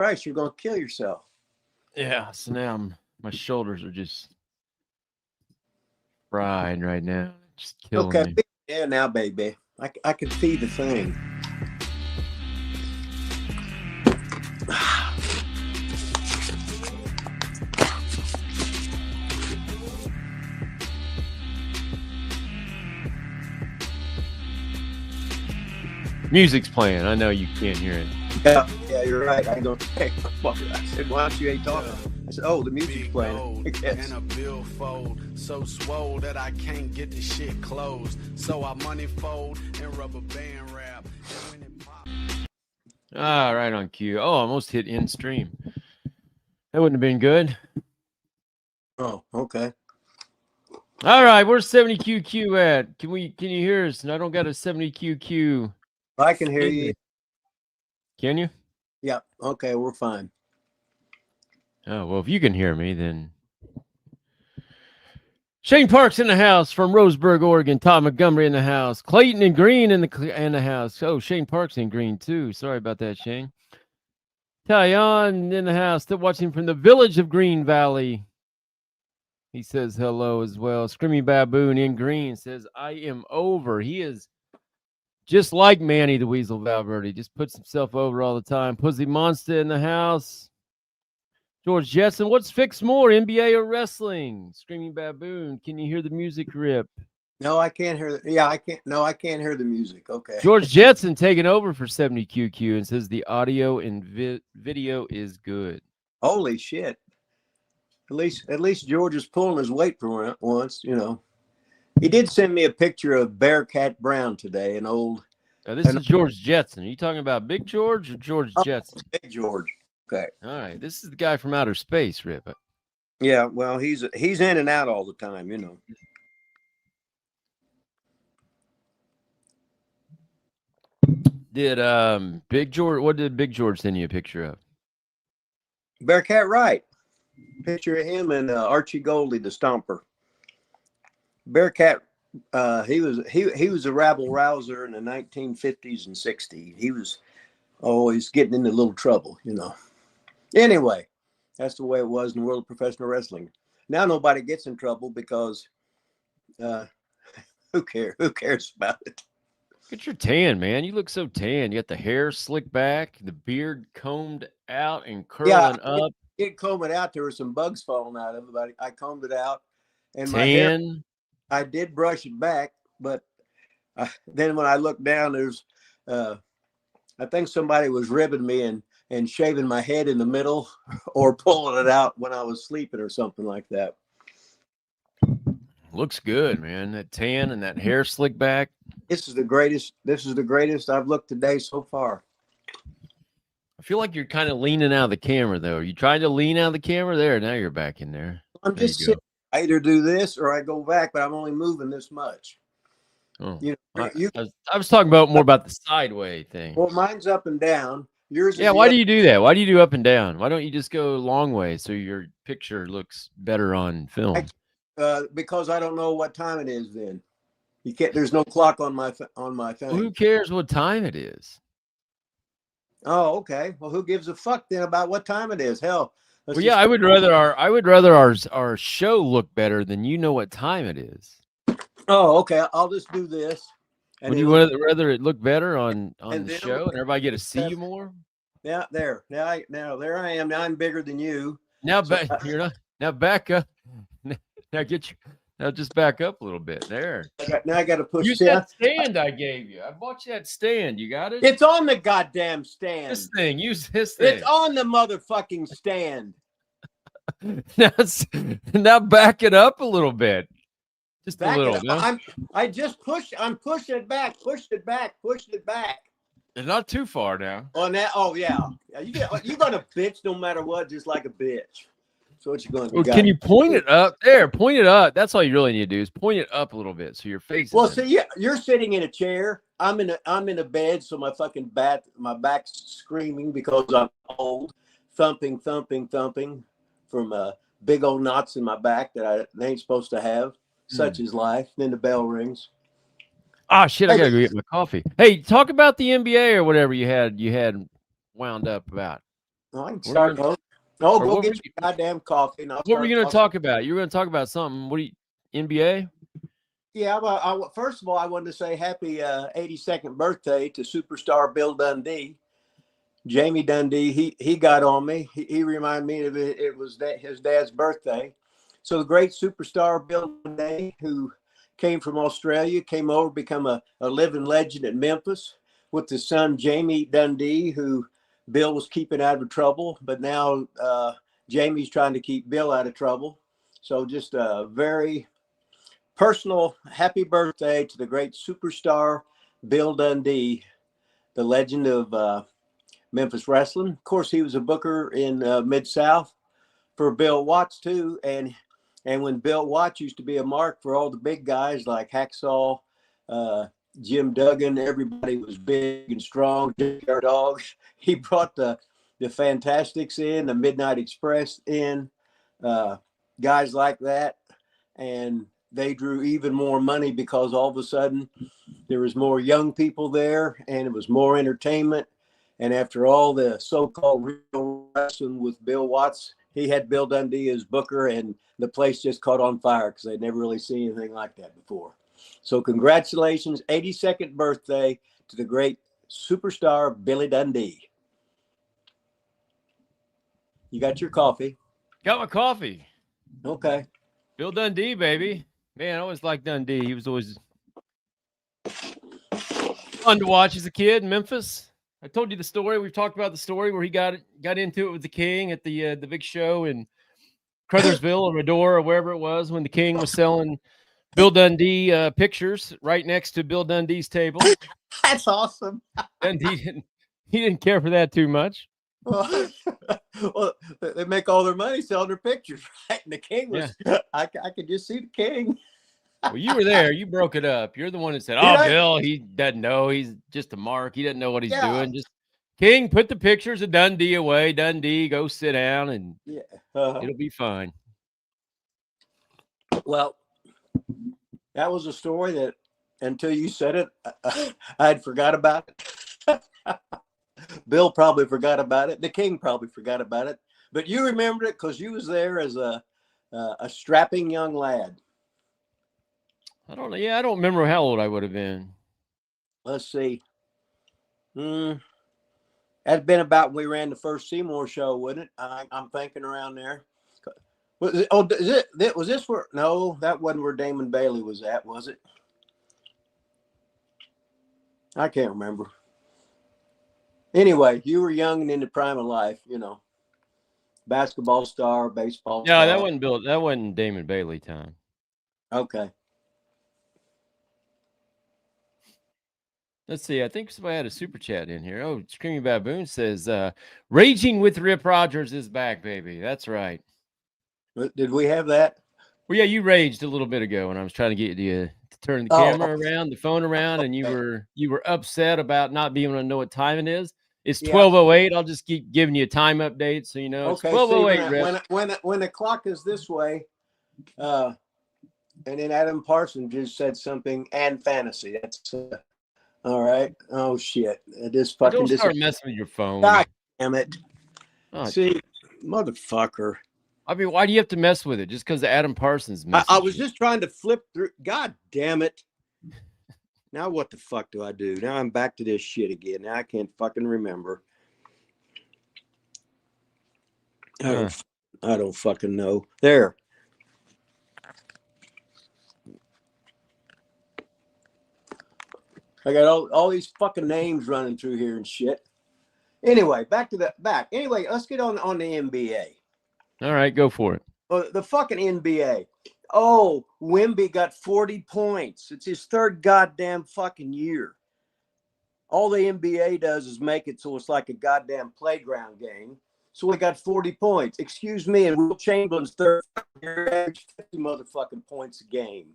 Christ, you're gonna kill yourself. Yeah, so now my shoulders are just fried right now. Just killing Okay, me. yeah, now, baby, I can see the thing. Music's playing. I know you can't hear it. Yeah, you're right. I go, hey, I said, why don't you ain't talking? I said, oh, the music's playing. And a billfold so swole that I can't get the shit closed. So I money fold and rubber band wrap. And when it pop- Ah, right on cue. Oh, almost hit in stream. That wouldn't have been good. Oh, okay. All right, where's 70QQ at? Can you hear us? And I don't got a 70QQ. I can hear you. Can you? Yeah. Okay, we're fine. Oh, well, if you can hear me, then Shane Parks in the house from Roseburg, Oregon. Tom Montgomery in the house. Clayton and Green in the house. Oh, Shane Parks in Green too. Sorry about that, Shane. Tyon in the house. Still watching from the village of Green Valley. He says hello as well. Screaming Baboon in Green says, I am over. He is just like Manny the Weasel Valverde. Just puts himself over all the time. Pussy Monster in the house. George Jetson, what's fixed more, NBA or wrestling? Screaming Baboon, can you hear the music rip? No, I can't hear. Yeah, I can't. No, I can't hear the music. Okay. George Jetson taking over for 70QQ and says the audio and video is good. Holy shit! At least George is pulling his weight for once. You know, he did send me a picture of Bearcat Brown today. An old. Now, this is George Jetson. Are you talking about Big George or George Jetson? Big George. Okay. All right. This is the guy from outer space, Rip. Yeah. Well, he's in and out all the time. You know. Did Big George? What did Big George send you a picture of? Bearcat Wright. Picture of him and Archie Goldie, the Stomper. Bearcat. He was a rabble rouser in the 1950s and 60s. He was always getting into a little trouble, you know. Anyway, that's the way it was in the world of professional wrestling. Now nobody gets in trouble because who cares? Who cares about it? Look at your tan, man. You look so tan. You got the hair slicked back, the beard combed out and curling up. I did comb it out. There were some bugs falling out of it, but I combed it out. And tan. My hair, I did brush it back, but then when I looked down, there's I think somebody was ribbing me and shaving my head in the middle or pulling it out when I was sleeping or something like that. Looks good, man. That tan and that hair slick back. This is the greatest I've looked today so far. I feel like you're kind of leaning out of the camera, though. Are you trying to lean out of the camera? There, now you're back in there. I'm just sitting. I either do this or I go back, but I'm only moving this much. Oh, you know, I was talking about more about the sideway thing. Well, mine's up and down. Yours is why do you do that? Why do you do up and down? Why don't you just go long way so your picture looks better on film? Because I don't know what time it is then. You can't. There's no clock on my thing. Well, who cares what time it is? Oh, okay. Well, who gives a fuck then about what time it is? Hell. Well, yeah, I would rather our show look better than you know what time it is. Oh, okay. I'll just do this. Would you rather it look better on the show and everybody get to see you more? Yeah, there. Now there I am. Now I'm bigger than you. Now you're not. Now back up. Now now just back up a little bit. There. Now I got to push. Use that stand I gave you. I bought you that stand. You got it? It's on the goddamn stand. This thing. Use this thing. It's on the motherfucking stand. Now back it up a little bit. Just a little. No? I just pushed. I'm pushing it back. Pushed it back. Pushed it back. It's not too far now. On that. Oh yeah. You're gonna bitch no matter what, just like a bitch. So what you going to do? Well, can you point it up? There, point it up. That's all you really need to do is point it up a little bit so your face. Well, see, yeah, you're sitting in a chair. I'm in a bed, so my back's screaming because I'm old, thumping from big old knots in my back that I ain't supposed to have. Such is life. Then the bell rings. Ah, shit! I gotta go get my coffee. Hey, talk about the NBA or whatever you had wound up about. Well, I can What start. or Go what get were your goddamn coffee, and I'll What were you start going to talking. talk about? You were going to talk about something. What do you NBA? Yeah, first of all, I wanted to say happy 82nd birthday to superstar Bill Dundee. Jamie Dundee, he got on me. He reminded me of it. It was his dad's birthday. So the great superstar Bill Dundee, who came from Australia, came over, become a living legend at Memphis with his son Jamie Dundee, who Bill was keeping out of trouble, but now Jamie's trying to keep Bill out of trouble. So just a very personal happy birthday to the great superstar Bill Dundee, the legend of Memphis wrestling. Of course, he was a booker in Mid-South for Bill Watts too, and when Bill Watts used to be a mark for all the big guys like Hacksaw, Jim Duggan, everybody was big and strong. Junkyard Dogs. He brought the Fantastics in, the Midnight Express in, guys like that, and they drew even more money because all of a sudden there was more young people there, and it was more entertainment. And after all the so-called real wrestling with Bill Watts, he had Bill Dundee as booker, and the place just caught on fire because they'd never really seen anything like that before. So congratulations, 82nd birthday to the great superstar Billy Dundee. You got your coffee? Got my coffee. Okay. Bill Dundee, baby. Man, I always liked Dundee. He was always fun to watch as a kid in Memphis. I told you the story. We've talked about the story where he got into it with the King at the big show in Crothersville or Medora or wherever it was when the King was selling Bill Dundee pictures right next to Bill Dundee's table. That's awesome. Dundee didn't care for that too much. Well, they make all their money selling their pictures, right? And the King was, I could just see the King. Well, you were there. You broke it up. You're the one that said, Bill, he doesn't know. He's just a mark. He doesn't know what he's doing. Just King, put the pictures of Dundee away. Dundee, go sit down, and it'll be fine. Well, that was a story that until you said it, I'd forgot about it. Bill probably forgot about it. The King probably forgot about it. But you remembered it because you was there as a strapping young lad. I don't know. Yeah, I don't remember how old I would have been. Let's see. That'd been about when we ran the first Seymour show, wouldn't it? I'm thinking around there. Was this where? No, that wasn't where Damon Bailey was at, was it? I can't remember. Anyway, you were young and in the prime of life, basketball star, baseball star. No, that wasn't Bill. That wasn't Damon Bailey time. Okay. Let's see. I think somebody had a super chat in here. Oh, Screaming Baboon says, Raging with Rip Rogers is back, baby. That's right. Did we have that? Well, yeah, you raged a little bit ago when I was trying to get you to turn the camera around, the phone around, and you were upset about not being able to know what time it is. It's 12:08. I'll just keep giving you a time update so you know. Okay. It's 12:08, Rip. When the clock is this way, and then Adam Parsons just said something and fantasy. That's all right. Oh shit! This fucking don't start messing with your phone. God damn it! Oh, see, motherfucker. I mean, why do you have to mess with it? Just because Adam Parsons messaged I was just trying to flip through. God damn it! Now what the fuck do I do? Now I'm back to this shit again. Now I can't fucking remember. I don't fucking know. There. I got all these fucking names running through here and shit. Anyway, back. Anyway, let's get on the NBA. All right, go for it. The fucking NBA. Oh, Wemby got 40 points. It's his third goddamn fucking year. All the NBA does is make it so it's like a goddamn playground game. So we got 40 points. Excuse me, and Will Chamberlain's third year averaged 50 motherfucking points a game.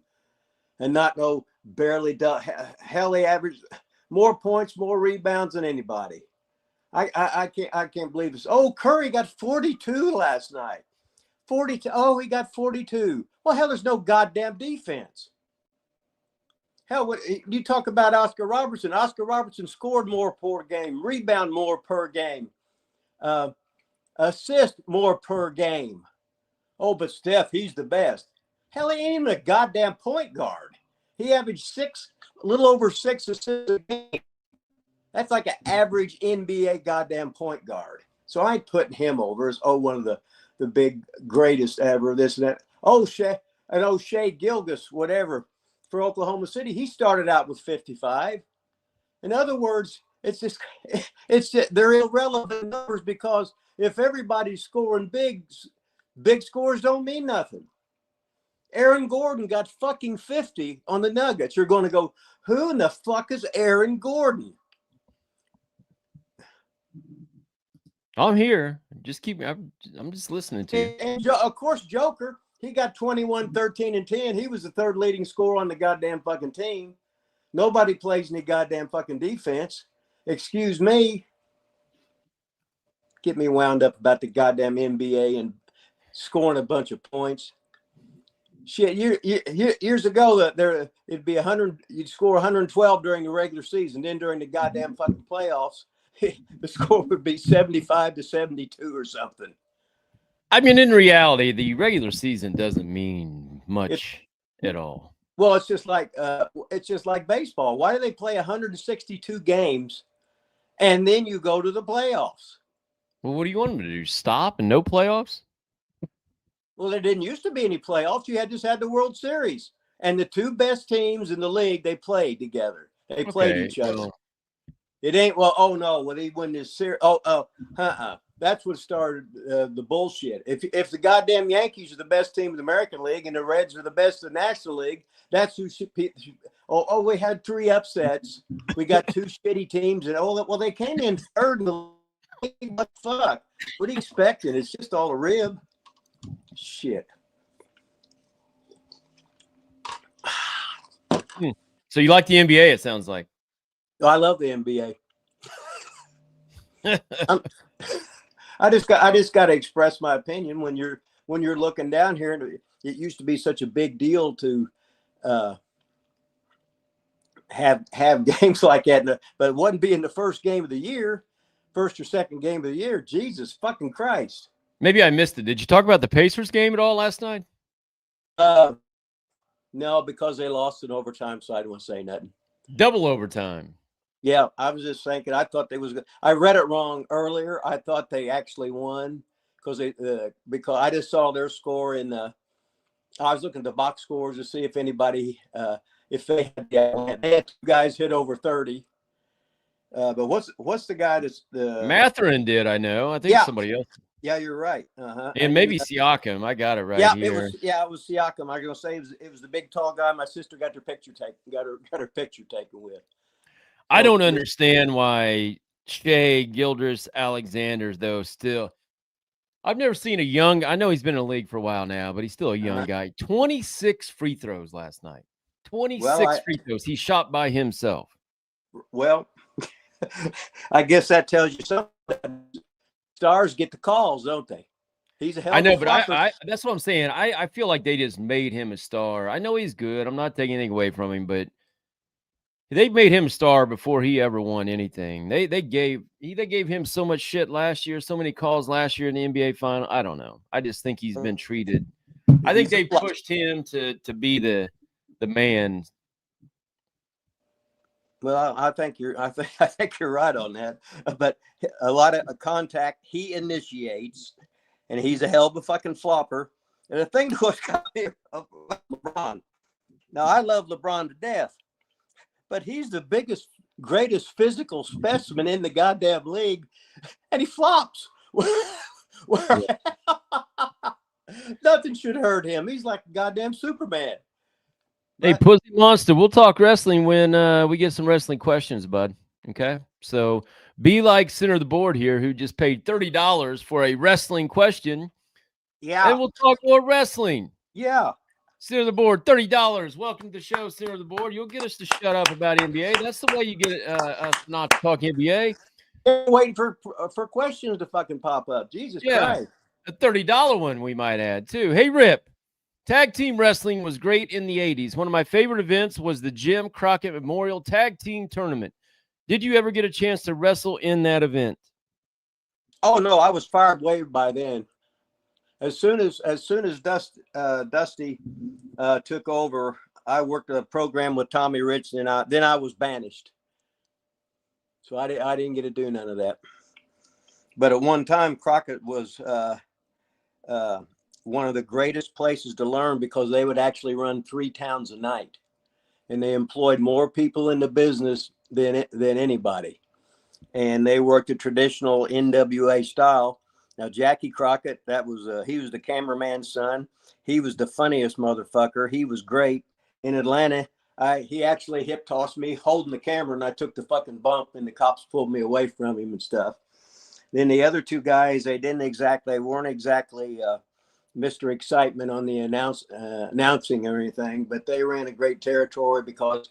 And not no barely hell, he averaged more points, more rebounds than anybody. I can't believe this. Oh, Curry got 42 last night. 42. Oh, he got 42. Well, hell, there's no goddamn defense. Hell, you talk about Oscar Robertson. Oscar Robertson scored more per game, rebound more per game. assists more per game. Oh, but Steph, he's the best. Hell, he ain't even a goddamn point guard. He averaged a little over 6 assists a game. That's like an average NBA goddamn point guard. So I ain't putting him over as one of the big greatest ever. This and that. Shea Gilgeous, whatever, for Oklahoma City. He started out with 55. In other words, it's just they're irrelevant numbers, because if everybody's scoring big scores don't mean nothing. Aaron Gordon got fucking 50 on the Nuggets. You're going to go, who in the fuck is Aaron Gordon? I'm here. I'm just listening to you. And of course, Joker, he got 21, 13, and 10. He was the third leading scorer on the goddamn fucking team. Nobody plays any goddamn fucking defense. Excuse me. Get me wound up about the goddamn NBA and scoring a bunch of points. Shit, years ago, it'd be 100. You'd score 112 during the regular season. Then during the goddamn fucking playoffs, the score would be 75 to 72 or something. I mean, in reality, the regular season doesn't mean much at all. Well, it's just like baseball. Why do they play 162 games and then you go to the playoffs? Well, what do you want them to do? Stop and no playoffs? Well, there didn't used to be any playoffs. You just had the World Series, and the two best teams in the league, they played together. They played each other. Well, It ain't they win this series. That's what started the bullshit. If the goddamn Yankees are the best team in the American League and the Reds are the best in the National League, that's who should be. We had 3 upsets. We got 2 shitty teams, and they came in third in the league. What the fuck? What are you expecting? It's just all a rib. Shit. So you like the NBA? It sounds like. I love the NBA. I just got to express my opinion when you're looking down here. And it used to be such a big deal to have games like that, but it wasn't being the first game of the year, first or second game of the year. Jesus fucking Christ! Maybe I missed it. Did you talk about the Pacers game at all last night? No, because they lost in overtime, so I didn't want to say nothing. Double overtime. Yeah, I was just thinking. I thought they was. I read it wrong earlier. I thought they actually won because I just saw their score in the. I was looking at the box scores to see if anybody if they had 2 guys hit over 30. But what's the guy that's the Mathurin did, I know. I think somebody else. Yeah, you're right. Uh-huh. And maybe Siakam. I got it right here. It was Siakam. I was gonna say it was the big tall guy. My sister got her picture taken. Got her picture taken with. I don't understand why Shea Gilgeous-Alexander, though, still. I've never seen a young. I know he's been in the league for a while now, but he's still a young guy. 26 free throws last night. 26 free throws. He shot by himself. Well, I guess that tells you something. Stars get the calls, don't they? He's a hell of a I know, but flopper. I that's what I'm saying. I feel like they just made him a star. I know he's good. I'm not taking anything away from him, but they made him a star before he ever won anything. They gave him so much shit last year, so many calls last year in the NBA final. I don't know. I just think he's been treated. I think they pushed him to be the man. Well, I think you're right on that. But a lot of contact he initiates, and he's a hell of a fucking flopper. And the thing that was got me about LeBron. Now I love LeBron to death, but he's the greatest physical specimen in the goddamn league, and he flops. Nothing should hurt him. He's like a goddamn Superman. Hey, Pussy Monster, we'll talk wrestling when we get some wrestling questions, bud. Okay? So be like center of the board here, who just paid $30 for a wrestling question. Yeah. And we'll talk more wrestling. Yeah. Center of the board, $30. Welcome to the show, center of the board. You'll get us to shut up about NBA. That's the way you get us not to talk NBA. Waiting for questions to fucking pop up. Jesus Christ. A $30 one we might add, too. Hey, Rip. Tag team wrestling was great in the 80s. One of my favorite events was the Jim Crockett Memorial Tag Team Tournament. Did you ever get a chance to wrestle in that event? Oh no, I was fired way by then. As soon as Dusty took over, I worked a program with Tommy Rich, and then I was banished. So I didn't get to do none of that. But at one time, Crockett was one of the greatest places to learn because they would actually run 3 towns a night, and they employed more people in the business than anybody. And they worked a traditional NWA style. Now Jackie Crockett, he was the cameraman's son. He was the funniest motherfucker. He was great. In Atlanta, he actually hip tossed me holding the camera, and I took the fucking bump, and the cops pulled me away from him and stuff. Then the other 2 guys, they weren't exactly Mr. Excitement on the announcing or anything, but they ran a great territory because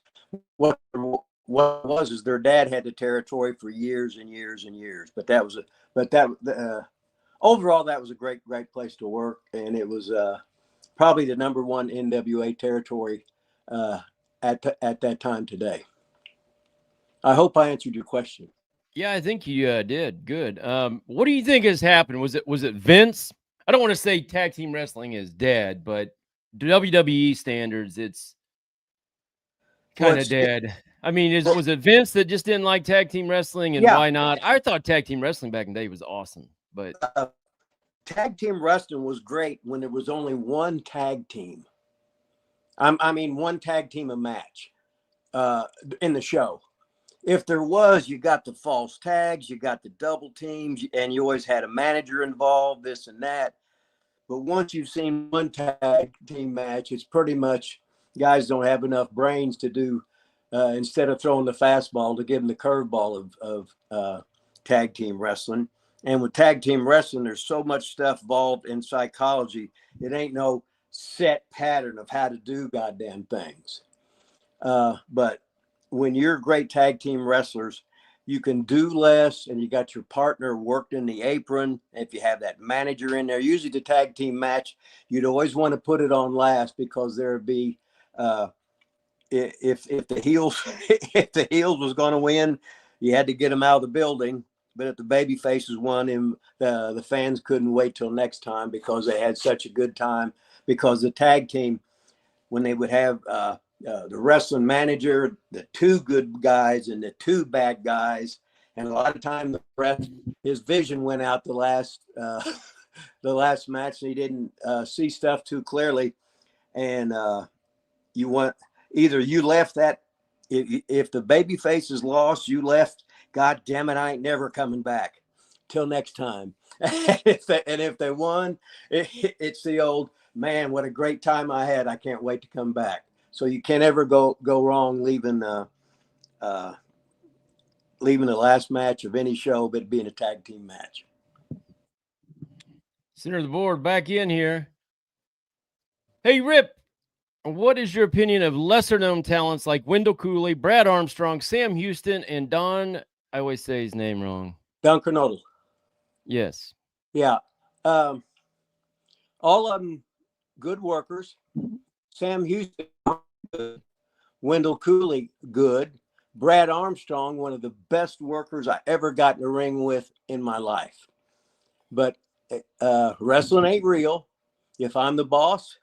what was is their dad had the territory for years and years and years. Overall, that was a great place to work, and it was probably the #1 NWA territory at that time today. I hope I answered your question. Yeah, I think you did. Good. What do you think has happened? Was it Vince? I don't want to say tag team wrestling is dead, but WWE standards, it's kind of dead. I mean, was it Vince that just didn't like tag team wrestling, and why not? I thought tag team wrestling back in the day was awesome, but tag team wrestling was great when there was only one tag team. I mean, one tag team a match in the show. If there was, you got the false tags, you got the double teams, and you always had a manager involved, this and that. But once you've seen one tag team match, it's pretty much guys don't have enough brains to do, instead of throwing the fastball, to give them the curveball of tag team wrestling. And with tag team wrestling, there's so much stuff involved in psychology. It ain't no set pattern of how to do goddamn things. But when you're great tag team wrestlers, you can do less, and you got your partner worked in the apron. If you have that manager in there, usually the tag team match, you'd always want to put it on last because there would be, if the heels if the heels was going to win, you had to get them out of the building. But if the baby faces won, the fans couldn't wait till next time because they had such a good time. Because the tag team, when they would have the wrestling manager, the 2 good guys and the 2 bad guys, and a lot of time the ref, his vision went out the last match, and he didn't see stuff too clearly, and you left that if the baby faces lost, you left. God damn it, I ain't never coming back till next time. And if they won, it's the old, man, what a great time I had. I can't wait to come back. So you can't ever go wrong leaving the last match of any show, but being a tag team match. Center of the board back in here. Hey, Rip, what is your opinion of lesser known talents like Wendell Cooley, Brad Armstrong, Sam Houston, and Don? I always say his name wrong. Don Kernodle. Yes. Yeah. All of them good workers. Sam Houston, good. Wendell Cooley, good. Brad Armstrong, one of the best workers I ever got in the ring with in my life. But wrestling ain't real. If I'm the boss,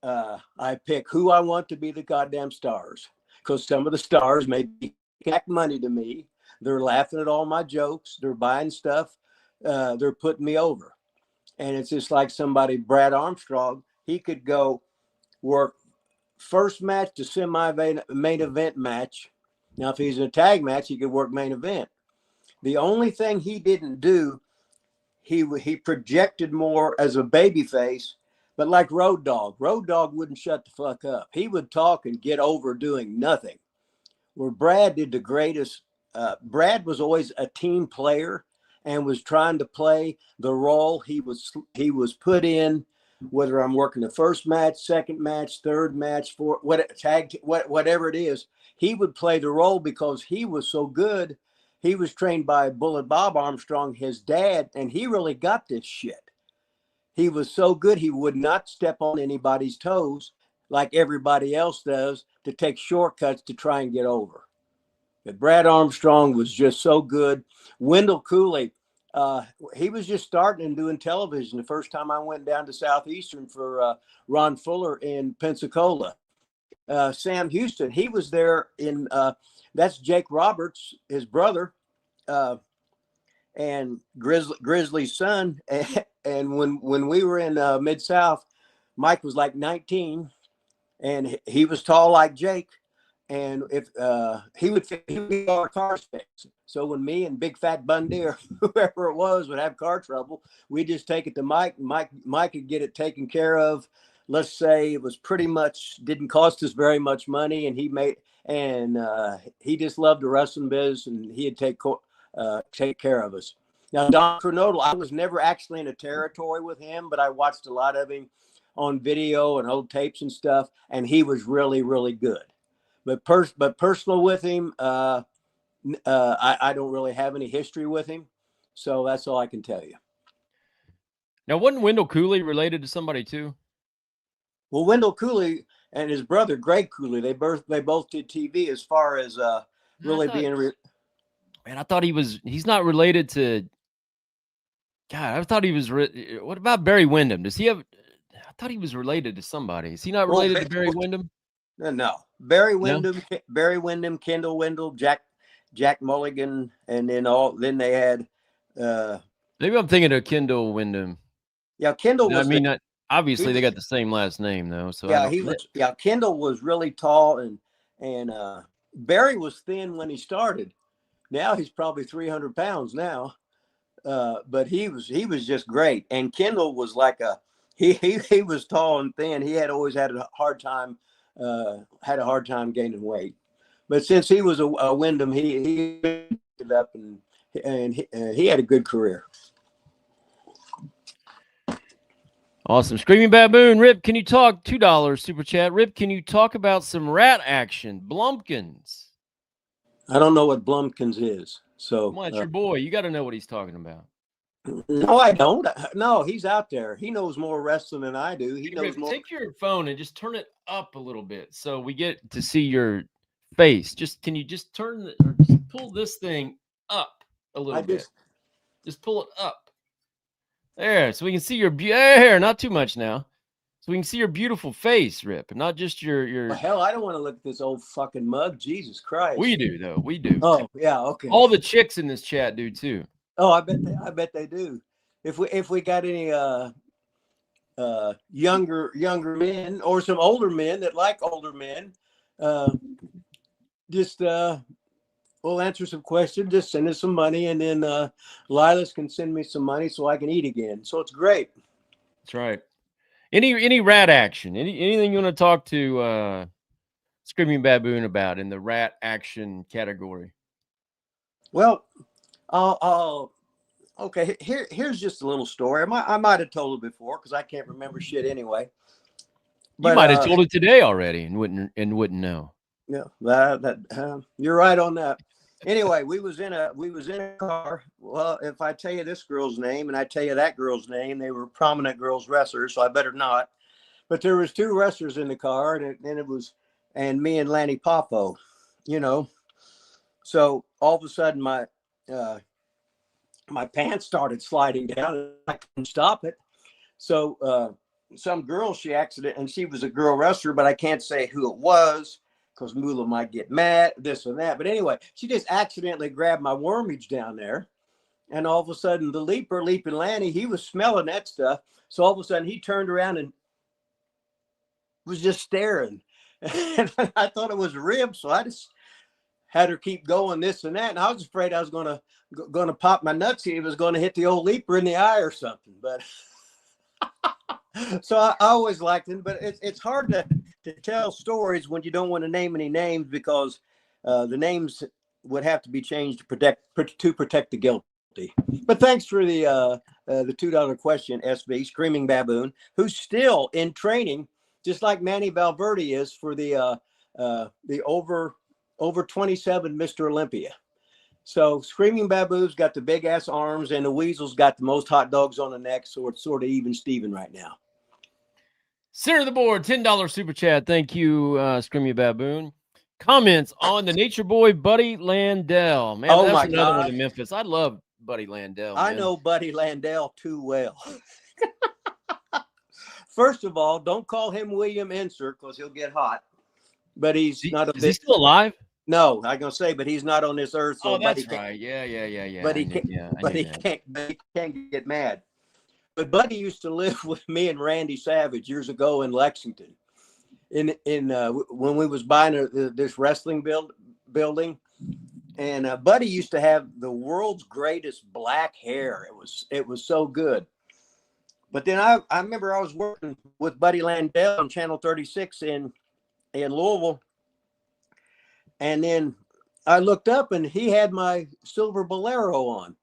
I pick who I want to be the goddamn stars. Because some of the stars may be back money to me. They're laughing at all my jokes. They're buying stuff. They're putting me over. And it's just like somebody, Brad Armstrong, he could go work first match to semi-main event match. Now, if he's in a tag match, he could work main event. The only thing he didn't do, he projected more as a baby face, but like Road Dogg wouldn't shut the fuck up. He would talk and get over doing nothing. Where Brad did the greatest. Brad was always a team player and was trying to play the role he was put in. Whether I'm working the first match, second match, third match, whatever it is, he would play the role because he was so good. He was trained by Bullet Bob Armstrong, his dad, and he really got this shit. He was so good, he would not step on anybody's toes like everybody else does to take shortcuts to try and get over. But Brad Armstrong was just so good. Wendell Cooley, he was just starting and doing television the first time I went down to Southeastern for Ron Fuller in Pensacola. Sam Houston, he was there in, that's Jake Roberts, his brother, and Grizzly's son. And when we were in Mid-South, Mike was like 19, and he was tall like Jake. And if he would get our car specs. So when me and Big Fat Bundy or whoever it was would have car trouble, we just take it to Mike. Mike could get it taken care of. Let's say it was pretty much didn't cost us very much money, and he just loved the wrestling biz, and he'd take care of us. Now Don Kernodle, I was never actually in a territory with him, but I watched a lot of him on video and old tapes and stuff, and he was really, really good. But personal with him, I don't really have any history with him, so that's all I can tell you. Now, wasn't Wendell Cooley related to somebody too? Well, Wendell Cooley and his brother Greg Cooley, they both did TV. As far as really being, man, I thought he's not related to. God, I thought he was. What about Barry Windham? Does he have? I thought he was related to somebody. Is he not related to Barry Windham? No. Barry Windham, Kendall Wendell, Jack Mulligan, and then they had. Maybe I'm thinking of Kendall Windham. Yeah, Kendall was. I mean, obviously they got the same last name though. So yeah, Kendall was really tall, and Barry was thin when he started. Now he's probably 300 pounds now, but he was just great. And Kendall was like he was tall and thin. He had always had a hard time gaining weight, but since he was a Wyndham, he ended up and he had a good career. Awesome. Screaming Baboon, Rip, can you talk? $2 super chat. Rip, can you talk about some rat action? Blumpkins. I don't know what Blumpkins is. So come on, it's your boy. You got to know what he's talking about. No, I don't. No, he's out there. He knows more wrestling than I do. He knows Rip, more. Take your phone and just turn it up a little bit so we get to see your face. Can you just just pull this thing up a little bit? Just pull it up. There, so we can see your hair. Not too much now. So we can see your beautiful face, Rip, and not just your. Well, hell, I don't want to look at this old fucking mug. Jesus Christ. We do though. We do. Oh yeah, okay. All the chicks in this chat do too. Oh, I bet they do. If we got any younger men or some older men that like older men, we'll answer some questions. Just send us some money, and then Lilas can send me some money so I can eat again. So it's great. That's right. Any rat action? Anything you want to talk to Screaming Baboon about in the rat action category? Well, okay. Here's just a little story. I might have told it before because I can't remember shit anyway. But, you might have told it today already and wouldn't know. Yeah, that you're right on that. Anyway, we was in a car. Well, if I tell you this girl's name and I tell you that girl's name, they were prominent girls wrestlers, so I better not. But there was two wrestlers in the car, and me and Lanny Poffo, So all of a sudden my pants started sliding down, and I couldn't stop it. So some girl, she was a girl wrestler, but I can't say who it was, because Moolah might get mad, this and that. But anyway, she just accidentally grabbed my wormage down there. And all of a sudden, the Leaping Lanny, he was smelling that stuff. So all of a sudden, he turned around and was just staring. And I thought it was a rib, so I just had her keep going, this and that. And I was afraid I was going to pop my nuts. He was going to hit the old Leaper in the eye or something. But so I always liked him. But it's hard to tell stories when you don't want to name any names, because the names would have to be changed to protect the guilty. But thanks for the $2 question, SV Screaming Baboon, who's still in training, just like Manny Valverde is for the over 27 Mr. Olympia. So Screaming Baboon's got the big ass arms, and the Weasel's got the most hot dogs on the neck. So it's sort of even Steven right now. Center of the board, $10 super chat. Thank you, Screaming Baboon. Comments on the Nature Boy Buddy Landell. Man, that's another one in Memphis. I love Buddy Landell. I Man. know Buddy Landell too well. First of all, don't call him William Enser because he'll get hot. But he's not a Is he bit. still alive? No, I'm gonna say, but he's not on this earth. So Oh, that's Buddy right. Yeah. But I he knew- can't. yeah, I But knew he that. can't. But he can't get mad. But Buddy used to live with me and Randy Savage years ago in Lexington. When we was buying this wrestling building, and Buddy used to have the world's greatest black hair. It was so good. But then I remember I was working with Buddy Landell on Channel 36 in Louisville, and then I looked up and he had my silver Bolero on.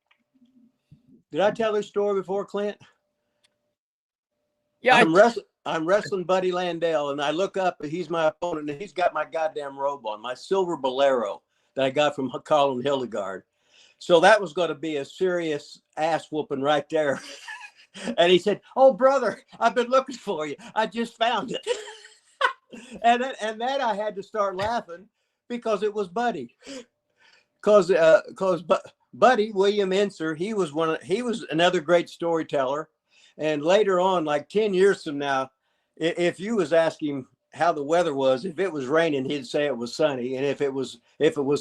Did I tell this story before, Clint? Yeah. I'm wrestling Buddy Landell, and I look up and he's my opponent, and he's got my goddamn robe on, my silver Bolero that I got from Colin Hildegard. So that was going to be a serious ass whooping right there. And he said, "Oh, brother, I've been looking for you. I just found it." and that I had to start laughing because it was Buddy. Because Buddy William Enser, he was another great storyteller. And later on, like 10 years from now, if you was asking how the weather was, if it was raining, he'd say it was sunny. And if it was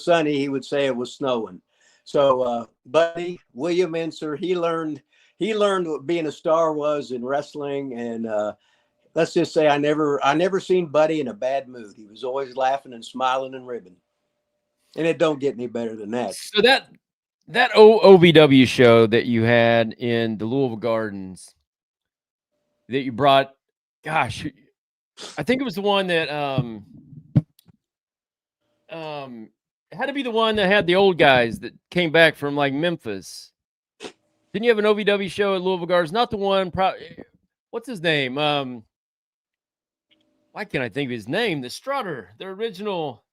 sunny, he would say it was snowing. So Buddy William Enser, he learned what being a star was in wrestling. And let's just say I never seen Buddy in a bad mood. He was always laughing and smiling and ribbing. And it don't get any better than that. So that OVW show that you had in the Louisville Gardens that you brought, gosh, I think it was the one that it had to be the one that had the old guys that came back from like Memphis. Didn't you have an OVW show at Louisville Gardens? Not the one. What's his name? Why can't I think of his name? The Strutter, the original.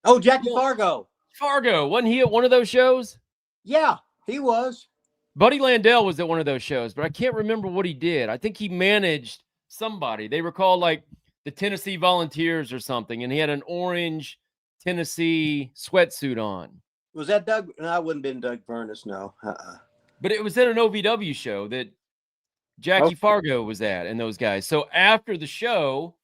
Oh, Jackie Fargo. Fargo, wasn't he at one of those shows? Yeah, he was. Buddy Landell was at one of those shows, but I can't remember what he did. I think he managed somebody. They were called like the Tennessee Volunteers or something, and he had an orange Tennessee sweatsuit on. Was that Doug? No, I wouldn't have been Doug Furnace, no. But it was at an OVW show that Jackie Fargo was at and those guys. So after the show,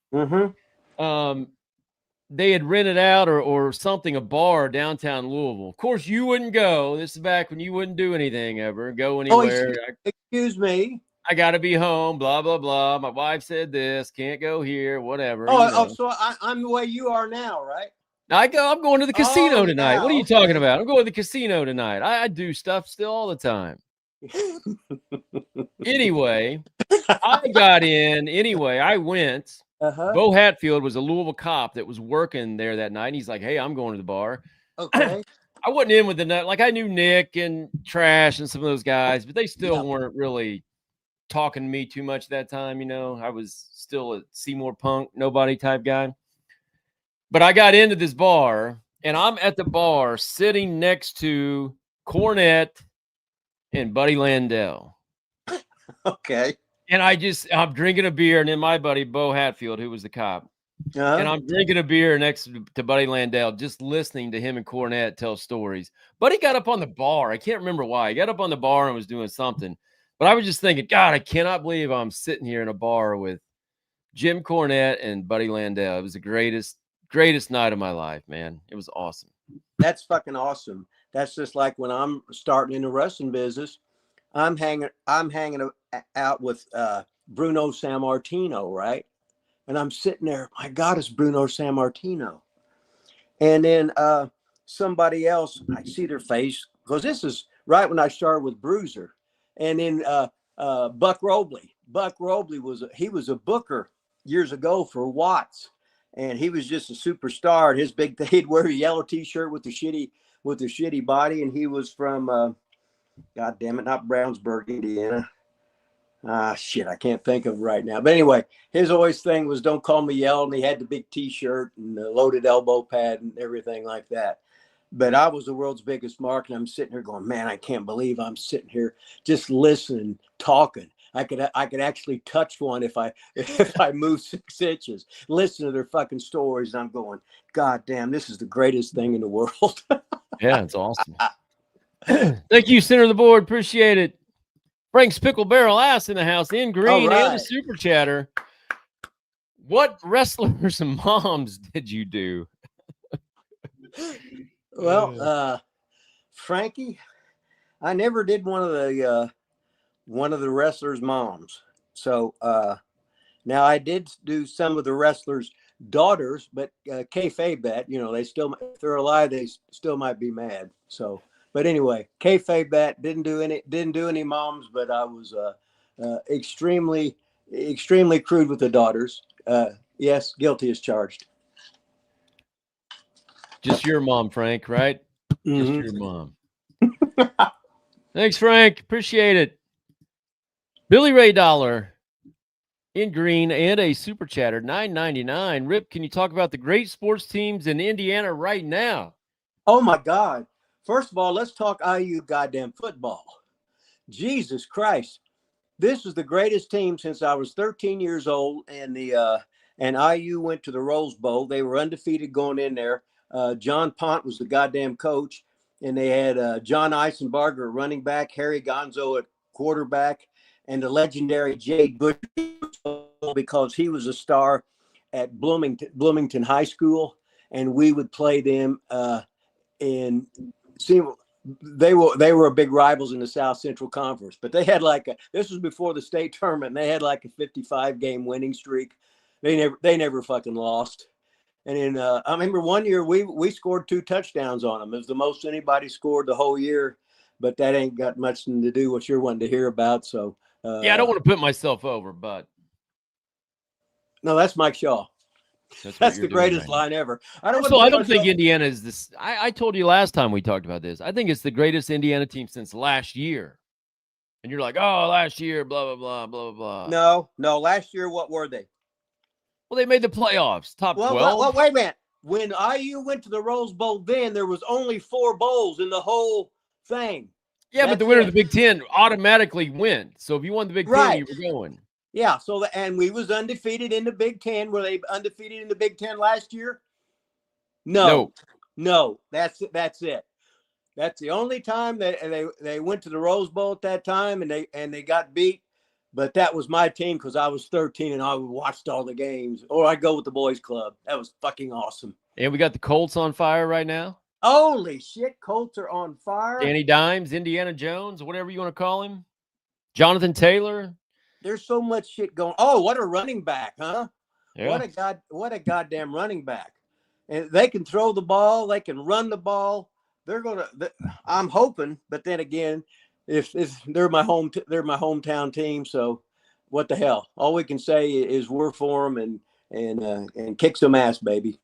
they had rented out or something, a bar downtown Louisville. Of course, you wouldn't go. This is back when you wouldn't do anything ever, go anywhere. Excuse me. I got to be home, blah, blah, blah. My wife said this, can't go here, whatever. So I'm the way you are now, right? I'm going to the casino tonight. What are you talking about? I'm going to the casino tonight. I do stuff still all the time. Anyway, I got in. Anyway, I went. Bo Hatfield was a Louisville cop that was working there that night. And he's like, "Hey, I'm going to the bar." Okay. I wasn't in with the nut. Like I knew Nick and Trash and some of those guys, but they still weren't really talking to me too much that time. You know, I was still a Seymour Punk, nobody type guy. But I got into this bar, and I'm at the bar sitting next to Cornette and Buddy Landell. Okay. And I'm drinking a beer, and then my buddy Bo Hatfield, who was the cop, and I'm drinking a beer next to Buddy Landell, just listening to him and Cornette tell stories. Buddy got up on the bar. I can't remember why. He got up on the bar and was doing something. But I was just thinking, God, I cannot believe I'm sitting here in a bar with Jim Cornette and Buddy Landell. It was the greatest night of my life, man. It was awesome. That's fucking awesome. That's just like when I'm starting in the wrestling business. I'm hanging out with Bruno Sammartino, right? And I'm sitting there. My God, it's Bruno Sammartino. And then somebody else, I see their face because this is right when I started with Bruiser. And then Buck Robley. Buck Robley was a booker years ago for Watts, and he was just a superstar. And his big thing, he'd wear a yellow T-shirt with the shitty body, and he was from God damn it, not Brownsburg, Indiana. Shit, I can't think of it right now. But anyway, his always thing was "Don't call me yellow," and he had the big T-shirt and the loaded elbow pad and everything like that. But I was the world's biggest mark, and I'm sitting here going, man, I can't believe I'm sitting here just listening, talking. I could actually touch one if I move 6 inches, listen to their fucking stories, and I'm going, God damn, this is the greatest thing in the world. Yeah, it's awesome. Thank you, center of the board. Appreciate it. Frank's Pickle Barrel Ass in the house in green and a right. super chatter. What wrestlers and moms did you do? Well, Frankie, I never did one of the wrestlers' moms. So now I did do some of the wrestlers' daughters, but kayfabe bet, if they're alive, they still might be mad. So, but anyway, kayfabe bet didn't do any moms, but I was extremely crude with the daughters. Yes, guilty as charged. Just your mom, Frank, right? Just Mhm. your mom. Thanks, Frank. Appreciate it. Billy Ray Dollar in green and a super chatter, $9.99. Rip, can you talk about the great sports teams in Indiana right now? Oh my God! First of all, let's talk IU goddamn football. Jesus Christ! This is the greatest team since I was 13 years old, and IU went to the Rose Bowl. They were undefeated going in there. John Pont was the goddamn coach, and they had John Eisenbarger at running back, Harry Gonzo at quarterback, and the legendary Jade Bush, because he was a star at Bloomington High School, and we would play them in. See, they were big rivals in the South Central Conference, but they had this was before the state tournament, and they had like a 55 game winning streak. They never fucking lost. And then I remember one year we scored 2 touchdowns on them. It was the most anybody scored the whole year, but that ain't got much to do with what you're wanting to hear about. So yeah, I don't want to put myself over, but no, that's Mike Shaw. That's the greatest line ever. I don't think Indiana is this. I told you last time we talked about this. I think it's the greatest Indiana team since last year. And you're like, oh, last year, blah, blah, blah, blah, blah. No. Last year, what were they? Well, they made the playoffs, top 12. Well, wait a minute. When IU went to the Rose Bowl, then there was only 4 bowls in the whole thing. Yeah, but the winner of the Big Ten automatically wins. So if you won the Big Ten, you were going. Yeah, and we was undefeated in the Big Ten. Were they undefeated in the Big Ten last year? No. That's it. That's the only time that they went to the Rose Bowl at that time, and they got beat. But that was my team because I was 13 and I watched all the games. Or I go with the boys club. That was fucking awesome. And we got the Colts on fire right now. Holy shit, Colts are on fire. Danny Dimes, Indiana Jones, whatever you want to call him. Jonathan Taylor. There's so much shit going. Oh, what a running back, huh? Yeah. What a goddamn running back. And they can throw the ball, they can run the ball. I'm hoping, but then again, if they're my hometown team, so what the hell? All we can say is we're for them and kick some ass, baby.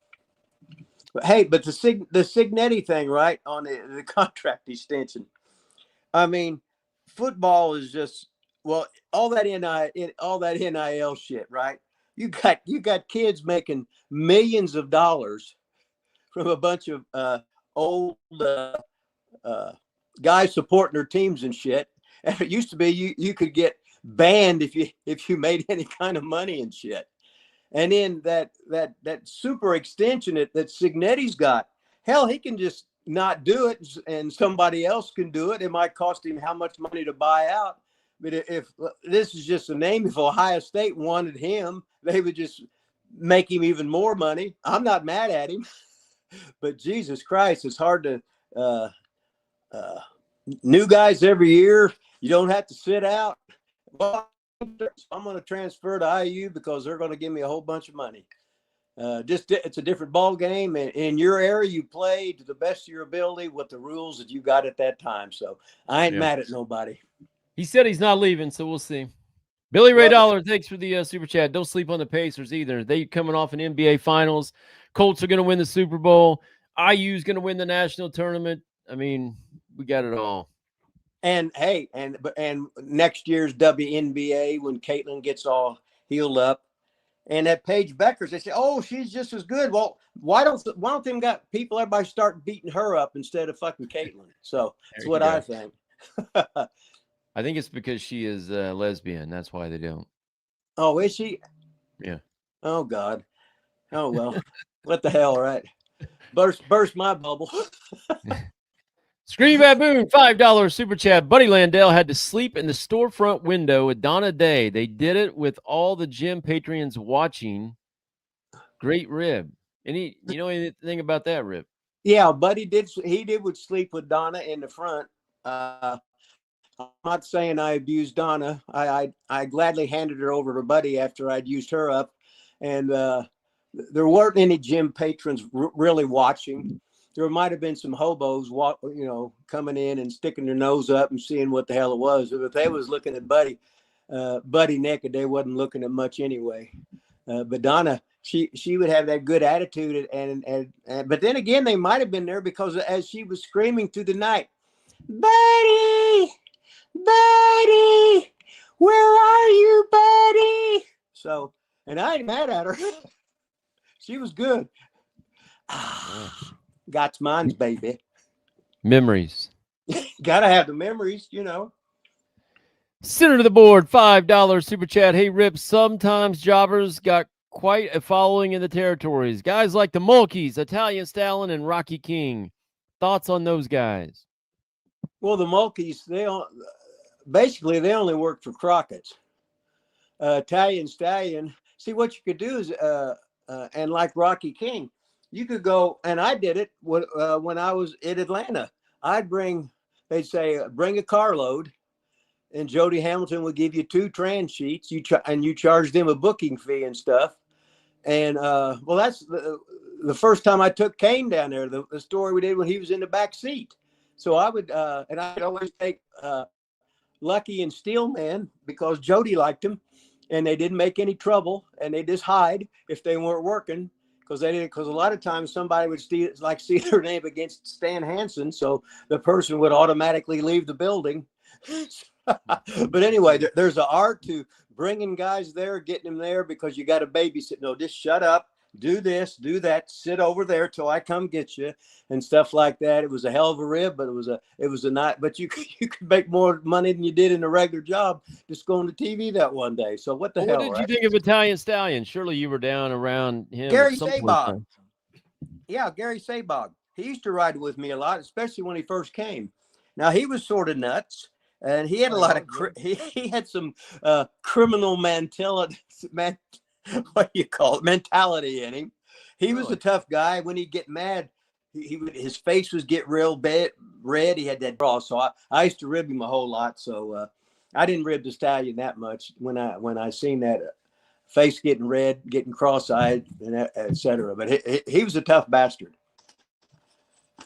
But hey, but the Cignetti thing, right, on the contract extension. I mean, football is just all that NIL shit, right? You got kids making millions of dollars from a bunch of old guys supporting their teams and shit. And it used to be you could get banned if you made any kind of money and shit. And then that super extension that Cignetti's got, hell, he can just not do it and somebody else can do it. It might cost him how much money to buy out. But if this is just a name, if Ohio State wanted him, they would just make him even more money. I'm not mad at him, but Jesus Christ, it's hard to new guys every year. You don't have to sit out. Well, I'm going to transfer to IU because they're going to give me a whole bunch of money. It's a different ball game. And in your area, you play to the best of your ability with the rules that you got at that time. So I ain't mad at nobody. He said he's not leaving, so we'll see. Billy Ray Dollar, thanks for the super chat. Don't sleep on the Pacers either. They coming off an NBA Finals. Colts are going to win the Super Bowl. IU's going to win the national tournament. I mean, we got it all. And hey, and next year's WNBA when Caitlin gets all healed up, and that Paige Beckers, they say, oh, she's just as good. Well, why don't them got people? Everybody start beating her up instead of fucking Caitlin. So that's what I think. I think it's because she is a lesbian. That's why they don't. Oh, is she? Yeah. Oh God. Oh well. What the hell, right? Burst my bubble. Scream Baboon, $5 super chat. Buddy Landell had to sleep in the storefront window with Donna Day. They did it with all the gym patrons watching. Great rib. You know anything about that, Rib? Yeah, Buddy would sleep with Donna in the front. I'm not saying I abused Donna. I gladly handed her over to Buddy after I'd used her up, and there weren't any gym patrons really watching. There might have been some hobos, coming in and sticking their nose up and seeing what the hell it was. But if they was looking at Buddy naked, they wasn't looking at much anyway. But Donna, she would have that good attitude, and but then again, they might have been there because as she was screaming through the night, Buddy, Buddy, where are you, Buddy? So, and I ain't mad at her. She was good. Got mine's, baby. Memories. Gotta have the memories, Center to the board, $5 super chat. Hey, Rip, sometimes jobbers got quite a following in the territories. Guys like the Mulkeys, Italian Stalin, and Rocky King. Thoughts on those guys? Well, the Mulkeys, they only work for Crockett's. Italian Stallion. See, what you could do is, and like Rocky King, you could go, and I did it when I was in Atlanta. They'd say, bring a carload, and Jody Hamilton would give you 2 trans sheets. And you charge them a booking fee and stuff. And well, that's the first time I took Kane down there. The story we did when he was in the back seat. So I would, and I'd always take Lucky and Steelman because Jody liked him, and they didn't make any trouble, and they just hide if they weren't working. Because a lot of times somebody would see their name against Stan Hansen, so the person would automatically leave the building. But anyway, there's an art to bringing guys there, getting them there because you got to babysit. No, just shut up, do this, do that, sit over there till I come get you, and stuff like that. It was a hell of a rib, but it was a night. But you could make more money than you did in a regular job just going to TV that one day. So what the hell? What did you think of Italian Stallion? Surely you were down around him. Gary Sabog. Yeah, Gary Sabog. He used to ride with me a lot, especially when he first came. Now he was sort of nuts, and he had a lot of he had some criminal mentality. What do you call it? Mentality in him. He was a tough guy. When he'd get mad, his face would get real red. He had that draw. So I used to rib him a whole lot. So I didn't rib the Stallion that much when I seen that face getting red, getting cross-eyed, and et cetera. But he was a tough bastard.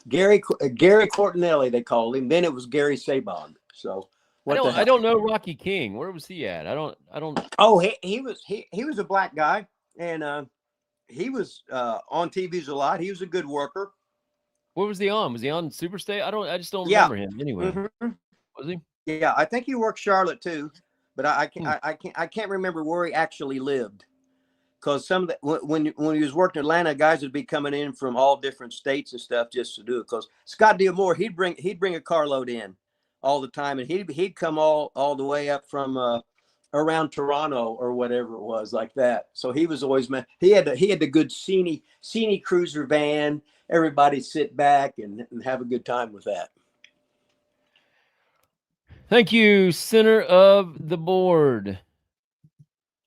Gary Cortinelli, they called him. Then it was Gary Sabog. So I don't know Rocky King. Where was he at? I don't. Oh, he was a black guy, and he was on TVs a lot. He was a good worker. Where was he on? Was he on Superstate? I just don't remember him anyway. Mm-hmm. Was he? Yeah, I think he worked Charlotte too, but I can't remember where he actually lived. Because when he was working in Atlanta, guys would be coming in from all different states and stuff just to do it. Because Scott D'Amore, he'd bring a carload in all the time, and he'd come all the way up from around Toronto or whatever it was like that. So he was always he had the good Scenic Cruiser van. Everybody sit back and have a good time with that. Thank you, center of the board.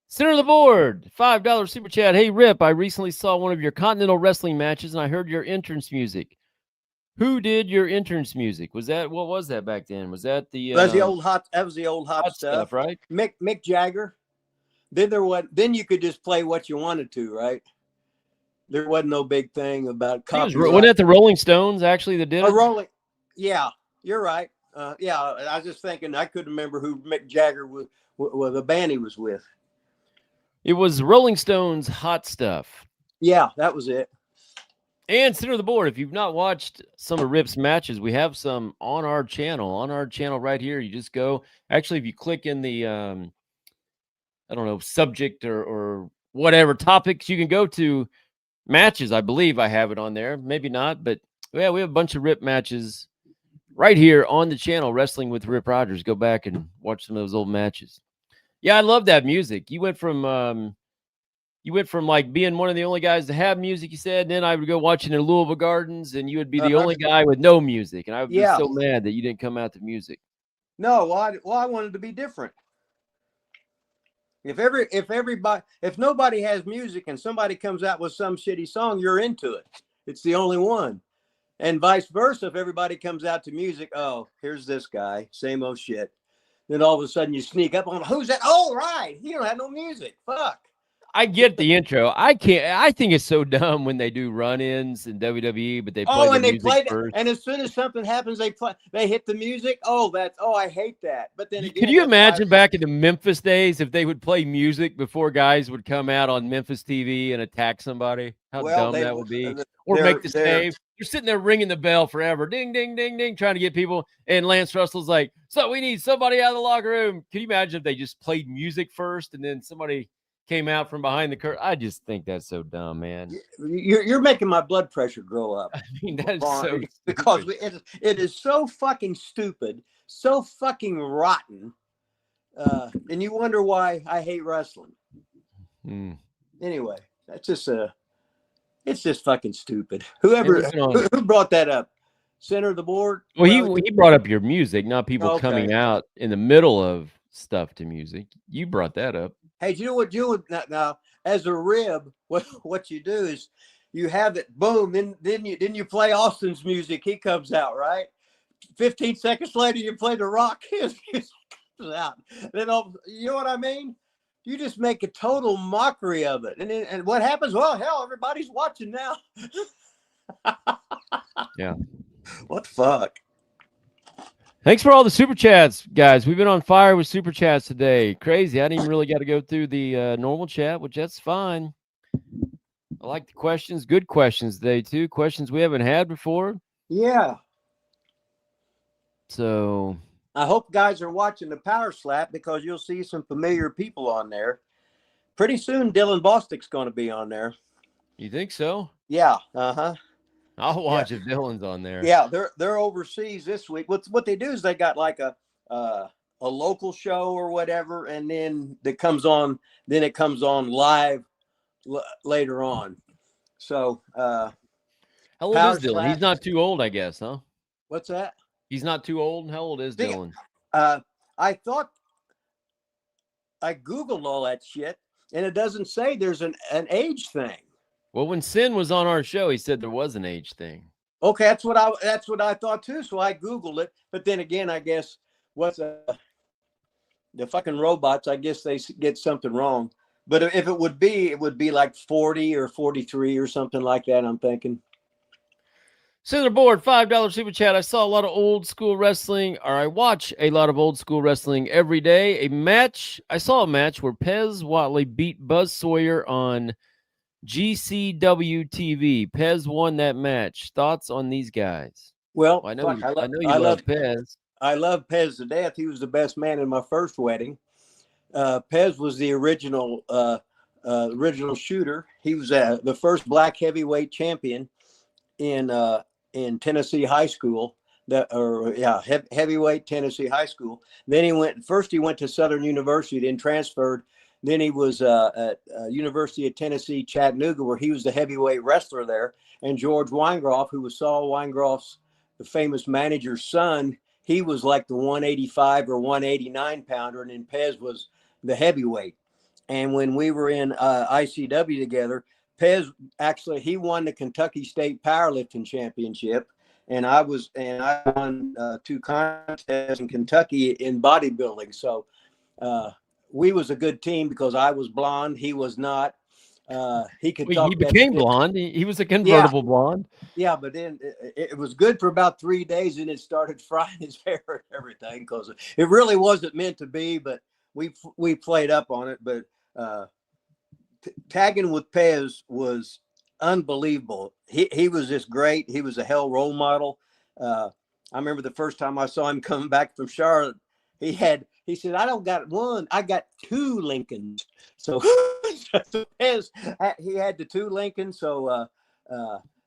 Center of the board, $5 super chat. Hey, Rip, I recently saw one of your Continental Wrestling matches, and I heard your entrance music. Who did your entrance music? What was that back then? Was that the that was the old hot stuff, right? Mick Jagger. Then you could just play what you wanted to, right? There wasn't no big thing about copyright. Wasn't that the Rolling Stones actually that did it? Yeah, you're right. Yeah, I was just thinking I couldn't remember who Mick Jagger was, the band he was with. It was Rolling Stones' Hot Stuff. Yeah, that was it. And center of the board, if you've not watched some of Rip's matches, we have some on our channel right here. You just go. Actually, if you click in the, I don't know, subject or whatever topics, you can go to matches. I believe I have it on there. Maybe not, but yeah, we have a bunch of Rip matches right here on the channel, Wrestling with Rip Rogers. Go back and watch some of those old matches. Yeah, I love that music. You went from you went from like being one of the only guys to have music, you said, and then I would go watching in Louisville Gardens, and you would be the only guy with no music, and I would be Yeah. so mad that you didn't come out to music. No, well, I wanted to be different. If nobody has music and somebody comes out with some shitty song, you're into it. It's the only one. And vice versa, if everybody comes out to music, oh, here's this guy, same old shit. Then all of a sudden you sneak up on, who's that? Oh, right. You don't have no music. Fuck. I get the intro. I think it's so dumb when they do run-ins in WWE, but they play the and they music play first. and as soon as something happens, they hit the music. I hate that. But then again, could you imagine back in the Memphis days if they would play music before guys would come out on Memphis TV and attack somebody? How dumb that would be. Or make the save. You're sitting there ringing the bell forever. Ding, ding, ding, ding, trying to get people. And Lance Russell's like, so we need somebody out of the locker room. Can you imagine if they just played music first and then somebody came out from behind the curtain? I just think that's so dumb, man. You're making my blood pressure go up. I mean, that is so stupid. Because it is so fucking stupid, so fucking rotten. And you wonder why I hate wrestling. Anyway, that's just it's just fucking stupid. Who brought that up? Center of the board? Well, he brought up your music, not people coming out in the middle of stuff to music. You brought that up. Hey, do you know what you would now as a rib? What you do is you have it, boom, then you play Austin's music. He comes out, right? 15 seconds later, you play The Rock. His comes out. Then you know what I mean? You just make a total mockery of it, and what happens? Well, hell, everybody's watching now. Yeah. What the fuck? Thanks for all the super chats, guys. We've been on fire with super chats today. Crazy. I didn't even really got to go through the normal chat, which that's fine. I like the questions. Good questions today, too. Questions we haven't had before. Yeah. So I hope guys are watching the Power Slap because you'll see some familiar people on there. Pretty soon, Dylan Bostic's going to be on there. You think so? Yeah. Uh-huh. I'll watch if Dylan's on there. Yeah, they're overseas this week. What they do is they got like a local show or whatever, and then it comes on live later on. So how old is Dylan? He's not too old, I guess, huh? What's that? He's not too old. How old is Dylan? I thought I Googled all that shit, and it doesn't say there's an age thing. Well, when Sin was on our show, he said there was an age thing. Okay, that's what I thought too. So I Googled it, but then again, I guess the fucking robots. I guess they get something wrong. But if it would be like 40 or 43 or something like that. I'm thinking. Senator Board, $5 super chat. I saw a lot of old school wrestling, or I watch a lot of old school wrestling every day. I saw a match where Pez Watley beat Buzz Sawyer on GCW TV. Pez won that match. Thoughts on these guys? Well, I know you love Pez. I love Pez to death. He was the best man in my first wedding. Pez was the original shooter. He was the first black heavyweight champion in Tennessee high school. Heavyweight Tennessee high school. Then he went to Southern University, then transferred. Then he was at University of Tennessee, Chattanooga, where he was the heavyweight wrestler there. And George Weingroff, who was Saul Weingroff's, the famous manager's son, he was like the 185 or 189 pounder, and then Pez was the heavyweight. And when we were in ICW together, Pez he won the Kentucky State Powerlifting Championship, and I won 2 contests in Kentucky in bodybuilding. So we was a good team because I was blonde, he was not. He became blonde. He was a convertible blonde. Yeah, but then it was good for about 3 days, and it started frying his hair and everything because it really wasn't meant to be. But we played up on it. But tagging with Pez was unbelievable. He was just great. He was a hell role model. I remember the first time I saw him coming back from Charlotte. He said, I don't got one, I got 2 Lincolns. So Pez, he had the 2 Lincolns. So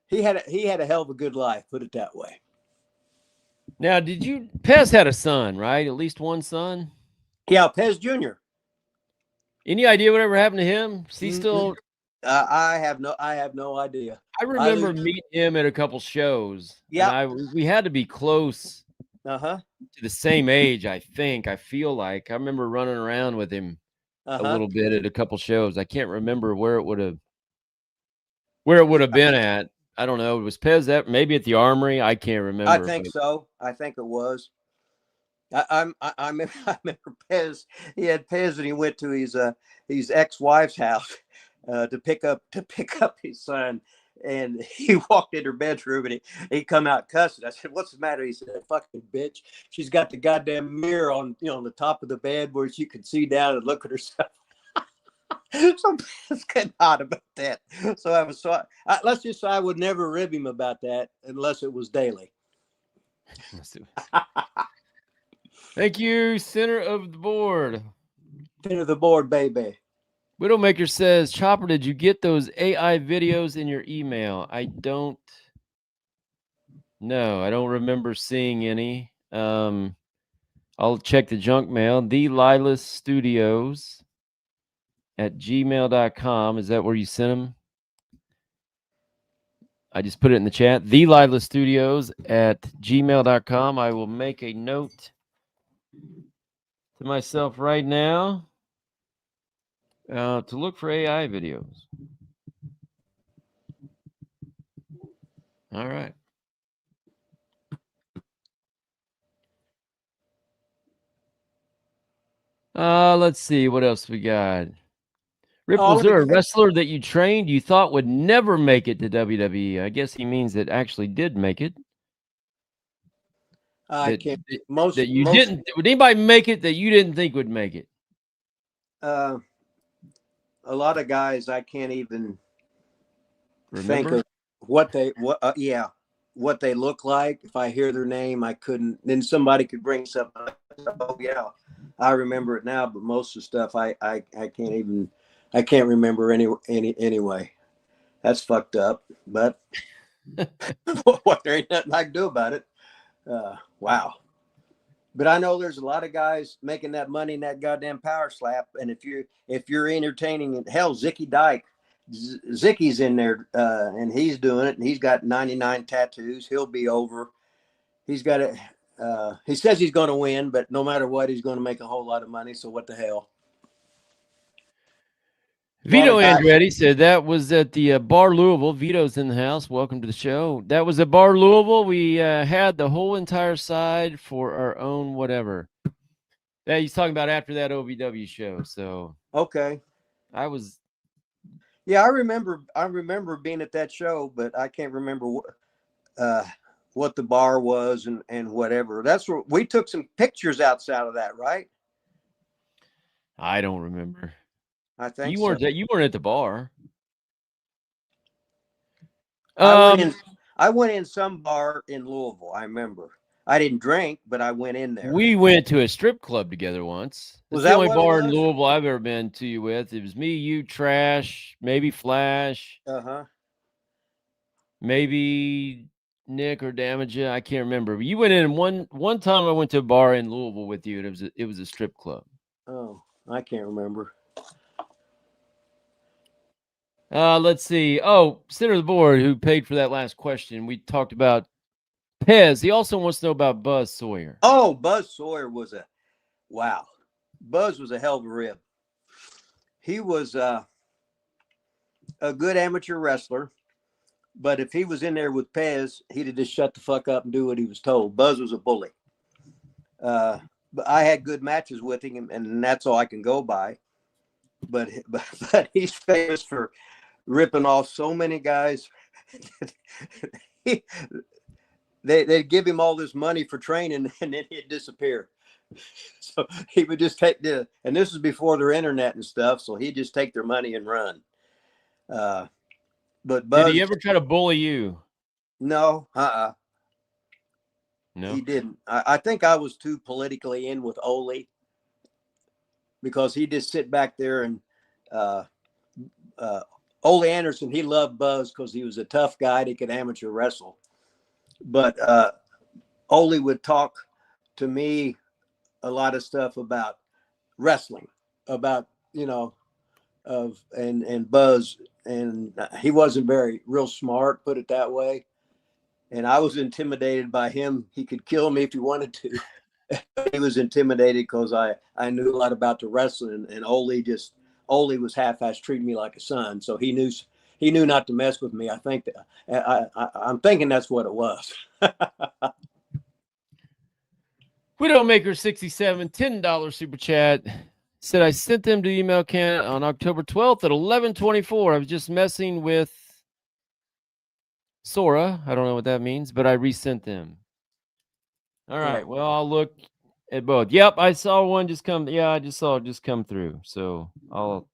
he had a hell of a good life, put it that way. Now, Pez had a son, right? At least one son? Yeah, Pez Jr. Any idea whatever happened to him? Is he still? I have no idea. I remember meeting him at a couple shows. Yeah. And we had to be close Uh-huh. to the same age, I think. I feel like I remember running around with him a little bit at a couple shows. I can't remember where it would have been at. I don't know. It was Pez that maybe at the Armory. I can't remember. I think so. I think it was. I remember Pez. He had Pez, and he went to his ex-wife's house to pick up his son. And he walked in her bedroom, and he come out cussing. I said, "What's the matter?" He said, "Fucking bitch. She's got the goddamn mirror on the top of the bed where she could see down and look at herself." So Pez getting hot about that. So let's just say I would never rib him about that unless it was daily. Thank you, center of the board. Center of the board, baby. Widowmaker says, Chopper, did you get those AI videos in your email? I don't know. I don't remember seeing any. I'll check the junk mail. The Lilas Studios at gmail.com. Is that where you sent them? I just put it in the chat. The Lilas Studios at gmail.com. I will make a note to myself right now to look for AI videos. All right. Let's see what else we got. Rip, was there a wrestler that you trained you thought would never make it to WWE? I guess he means that actually did make it. Would anybody make it that you didn't think would make it? A lot of guys I can't even Remember? think of what they look like. If I hear their name, I couldn't. Then somebody could bring something up. Oh yeah, I remember it now. But most of the stuff I can't remember anyway. That's fucked up. But what there ain't nothing I can do about it. Wow. But I know there's a lot of guys making that money in that goddamn power slap. And if you're entertaining, hell, Zicky Dyke, Zicky's in there, and he's doing it, and he's got 99 tattoos. He'll be over. He's got it. He says he's going to win, but no matter what, he's going to make a whole lot of money. So what the hell? Vito Andretti said that was at the Bar Louisville. Vito's in the house. Welcome to the show. That was at Bar Louisville. We had the whole entire side for our own whatever. Yeah, he's talking about after that OVW show. So okay, I was. Yeah, I remember being at that show, but I can't remember what the bar was and whatever. That's where we took some pictures outside of that, right? I don't remember. I think you weren't at the bar. I went in some bar in Louisville. I remember. I didn't drink, but I went in there. We went to a strip club together once. Was that the only bar in Louisville I've ever been to you with? It was me, you, Trash, maybe Flash. Maybe Nick or Damaja. I can't remember. But you went in one time. I went to a bar in Louisville with you, and it was a strip club. Oh, I can't remember. Let's see. Oh, center of the board who paid for that last question. We talked about Pez. He also wants to know about Buzz Sawyer. Oh, Buzz Sawyer was wow. Buzz was a hell of a rib. He was a good amateur wrestler, but if he was in there with Pez, he'd have just shut the fuck up and do what he was told. Buzz was a bully. But I had good matches with him, and that's all I can go by. But he's famous for ripping off so many guys. They'd give him all this money for training, and then he'd disappear. So he would just take and this was before their internet and stuff, so he'd just take their money and run. But Buzz, did he ever try to bully you? No, no, he didn't. I think I was too politically in with Ole, because he just sit back there and Ole Anderson, he loved Buzz because he was a tough guy that could amateur wrestle. But Ole would talk to me a lot of stuff about wrestling, about you know, and Buzz, and he wasn't very real smart, put it that way. And I was intimidated by him. He could kill me if he wanted to. He was intimidated because I knew a lot about the wrestling, and Ole was half-ass treating me like a son, so he knew not to mess with me. I think that I'm thinking that's what it was. Widowmaker 67, $10 super chat. Said I sent them to email can on October 12th at 11:24. I was just messing with Sora. I don't know what that means, but I resent them. All right. Well, I'll look at both. Yep, I saw one just come. Yeah, I just saw it just come through. So I'll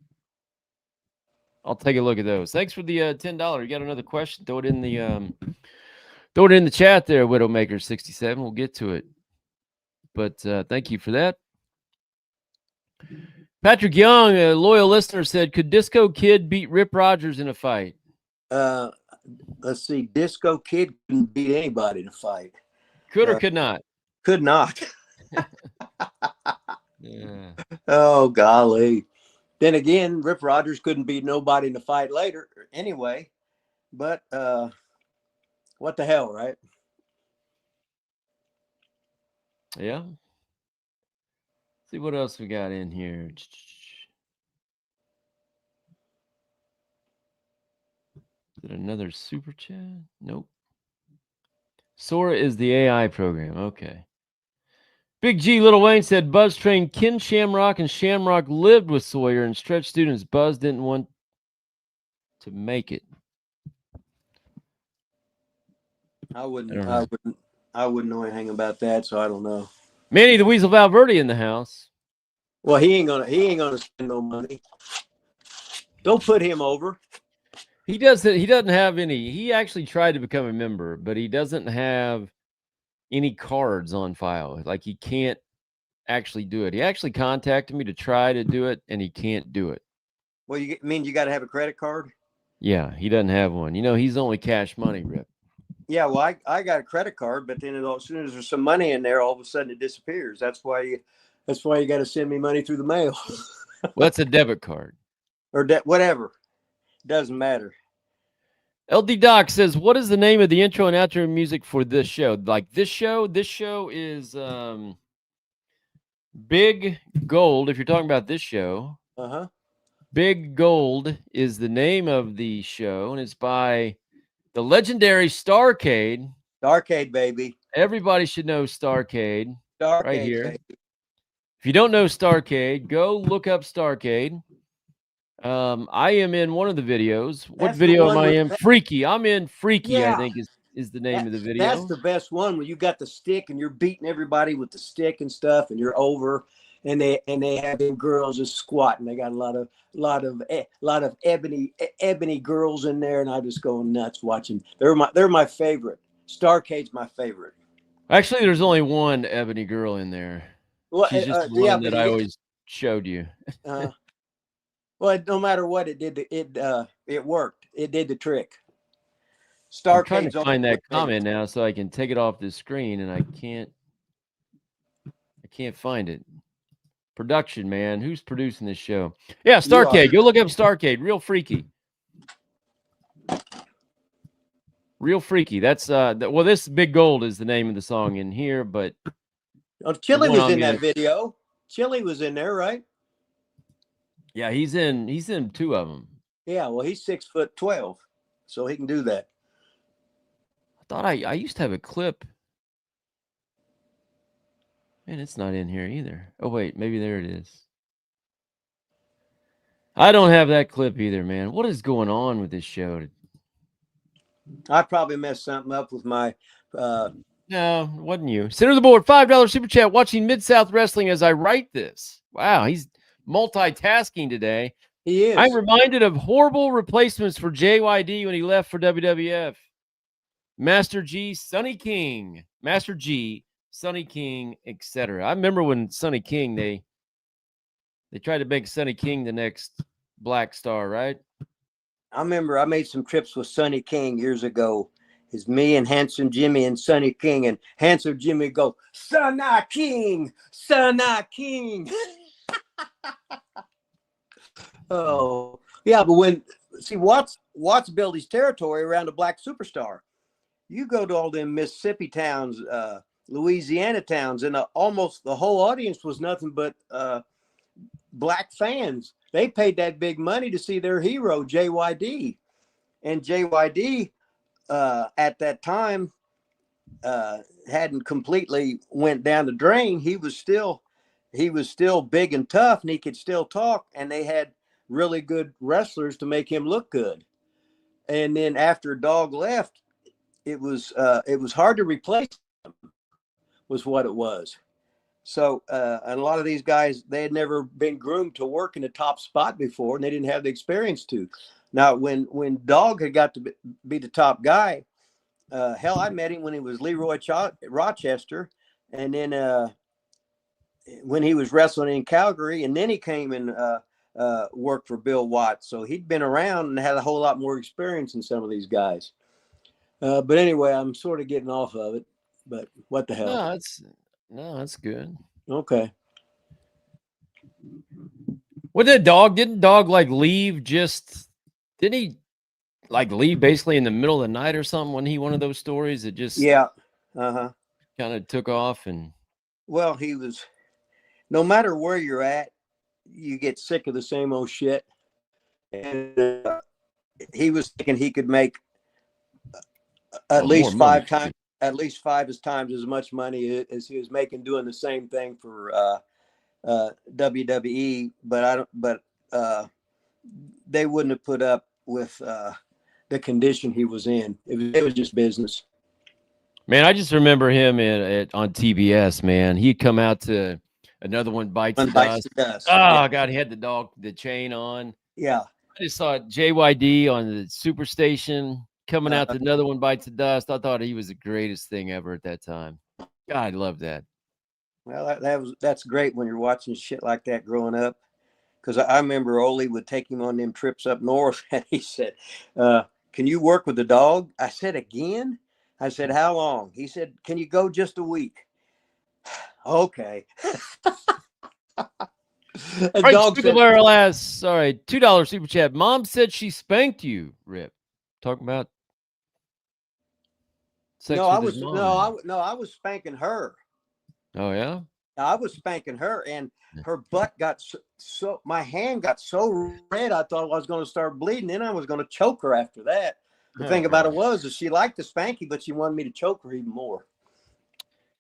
take a look at those. Thanks for the $10. You got another question? Throw it in the chat there, Widowmaker 67. We'll get to it. But thank you for that. Patrick Young, a loyal listener, said, "Could Disco Kid beat Rip Rogers in a fight?" Let's see. Disco Kid couldn't beat anybody to fight. Could or could not? Could not. Yeah. Oh, golly. Then again, Rip Rogers couldn't beat nobody in the fight later anyway. But what the hell, right? Yeah. See what else we got in here. Is it another super chat? Nope. Sora is the AI program. Okay. Big G Little Wayne said Buzz trained Ken Shamrock, and Shamrock lived with Sawyer and stretched students. Buzz didn't want to make it. I wouldn't know anything about that, so I don't know. Manny the Weasel Valverde in the house. Well, he ain't gonna spend no money. Don't put him over. He doesn't have any. He actually tried to become a member, but he doesn't have any cards on file. Like, he can't actually do it. He actually contacted me to try to do it, and he can't do it. Well, you got to have a credit card? Yeah, he doesn't have one. You know, he's only cash money, Rip. Yeah, well, I got a credit card, but then as soon as there's some money in there, all of a sudden it disappears. That's why you got to send me money through the mail. Well, that's a debit card. Or whatever. Doesn't matter. LD Doc says, "What is the name of the intro and outro music for this show?" Like this show is Big Gold. If you're talking about this show, Big Gold is the name of the show, and it's by the legendary Starcade. Starcade, baby. Everybody should know Starcade. Right here. Baby. If you don't know Starcade, go look up Starcade. I am in one of the videos. What video am I in? Freaky. I'm in Freaky, yeah. I think is the name of the video. That's the best one, where you got the stick and you're beating everybody with the stick and stuff, and you're over, and they have them girls just squatting. They got a lot of ebony girls in there, and I just go nuts watching. They're my favorite. Starcade's my favorite. Actually, there's only one ebony girl in there. Well, she's just the one that I always showed you. Well, no matter what it did, it worked. It did the trick. I'm trying to find that comment now so I can take it off the screen, and I can't find it. Production, man. Who's producing this show? Yeah, Starcade. Go look up Starcade. Real freaky. Real freaky. That's well, this Big Gold is the name of the song in here, but Chili was in that video. Chili was in there, right? Yeah, he's in two of them. Yeah, well, he's 6'12", so he can do that. I thought I used to have a clip. Man, it's not in here either. Oh wait, maybe there it is. I don't have that clip either, man. What is going on with this show? I probably messed something up with my No, it wasn't you. Center of the board, $5 super chat, watching Mid-South Wrestling as I write this. Wow, he's multitasking today. He is. I'm reminded of horrible replacements for JYD when he left for WWF. Master G, Sonny King, Master G, Sonny King, etc. I remember when Sonny King, they tried to make Sonny King the next Black Star, right? I remember I made some trips with Sonny King years ago. It's me and Handsome Jimmy and Sonny King, and Handsome Jimmy go, Sonny King, Sonny King. Oh, yeah, but Watts built his territory around a black superstar. You go to all them Mississippi towns, Louisiana towns, and almost the whole audience was nothing but black fans. They paid that big money to see their hero, JYD. And JYD at that time hadn't completely went down the drain. He was still big and tough, and he could still talk, and they had really good wrestlers to make him look good. And then after Dog left, it was hard to replace him, was what it was. So and a lot of these guys, they had never been groomed to work in a top spot before, and they didn't have the experience to. Now, when Dog had got to be the top guy, hell, I met him when he was Leroy Rochester, and then when he was wrestling in Calgary, and then he came and worked for Bill Watts. So he'd been around and had a whole lot more experience than some of these guys. But anyway, I'm sort of getting off of it. But what the hell? No, that's good. Okay. What did didn't Dog like leave didn't he like leave basically in the middle of the night or something? Wasn't he one of those stories that just kind of took off? And well, he was, no matter where you're at, you get sick of the same old shit. And he was thinking he could make at least five times as much money as he was making doing the same thing for WWE, but they wouldn't have put up with the condition he was in. It was just business. Man, I just remember him on TBS. Man, he'd come out to Another One Bites the Dust. Oh yeah. God, he had the chain on. Yeah, I just saw JYD on the Superstation coming out to Another One Bites the Dust. I thought he was the greatest thing ever at that time. God, I love that. Well, that's great when you're watching shit like that growing up. Because I remember Ole would take him on them trips up north, and he said, "Can you work with the Dog?" I said, "Again?" I said, "How long?" He said, "Can you go just a week?" Okay. Right, Dog said, $2 super chat. Mom said she spanked you, Rip. Talking about sex I with his was mom. I was spanking her. Oh yeah, I was spanking her, and her butt got so my hand got so red, I thought I was going to start bleeding. Then I was going to choke her after that. The thing about it was that she liked the spanky, but she wanted me to choke her even more.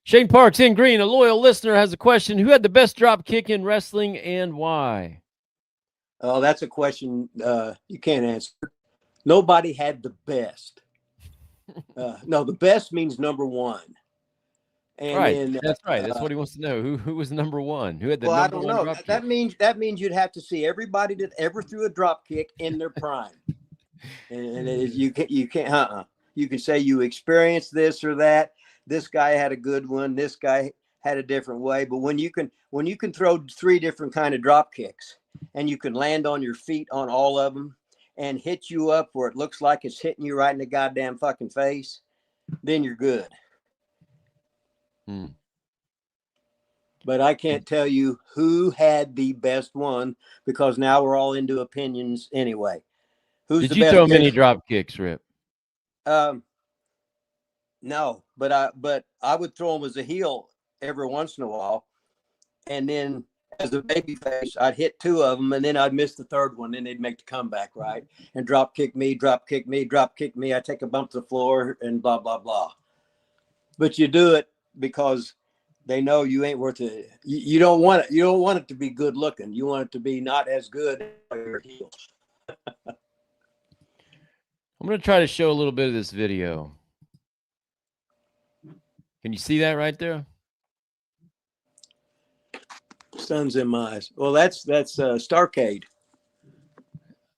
Shane Parks in green, a loyal listener, has a question. Who had the best drop kick in wrestling and why? Oh, that's a question you can't answer. Nobody had the best. No, the best means number one. And right. then, that's right. That's what he wants to know. Who was number one? Who had the well, number I don't one know. drop That kick? means you'd have to see everybody that ever threw a drop kick in their prime. And you can't. You can say you experienced this or that. This guy had a good one. This guy had a different way. But when you can throw three different kind of drop kicks, and you can land on your feet on all of them, and hit you up where it looks like it's hitting you right in the goddamn fucking face, then you're good. But I can't tell you who had the best one, because now we're all into opinions anyway. Did you throw many drop kicks, Rip? No, but I would throw them as a heel every once in a while, and then as a baby face, I'd hit two of them, and then I'd miss the third one. Then they'd make the comeback, right? And drop kick me. I take a bump to the floor and blah, blah, blah. But you do it because they know you ain't worth it. You don't want it. You don't want it to be good looking. You want it to be not as good as your heel. I'm going to try to show a little bit of this video. Can you see that right there? Sun's in my eyes. Well, that's Starcade.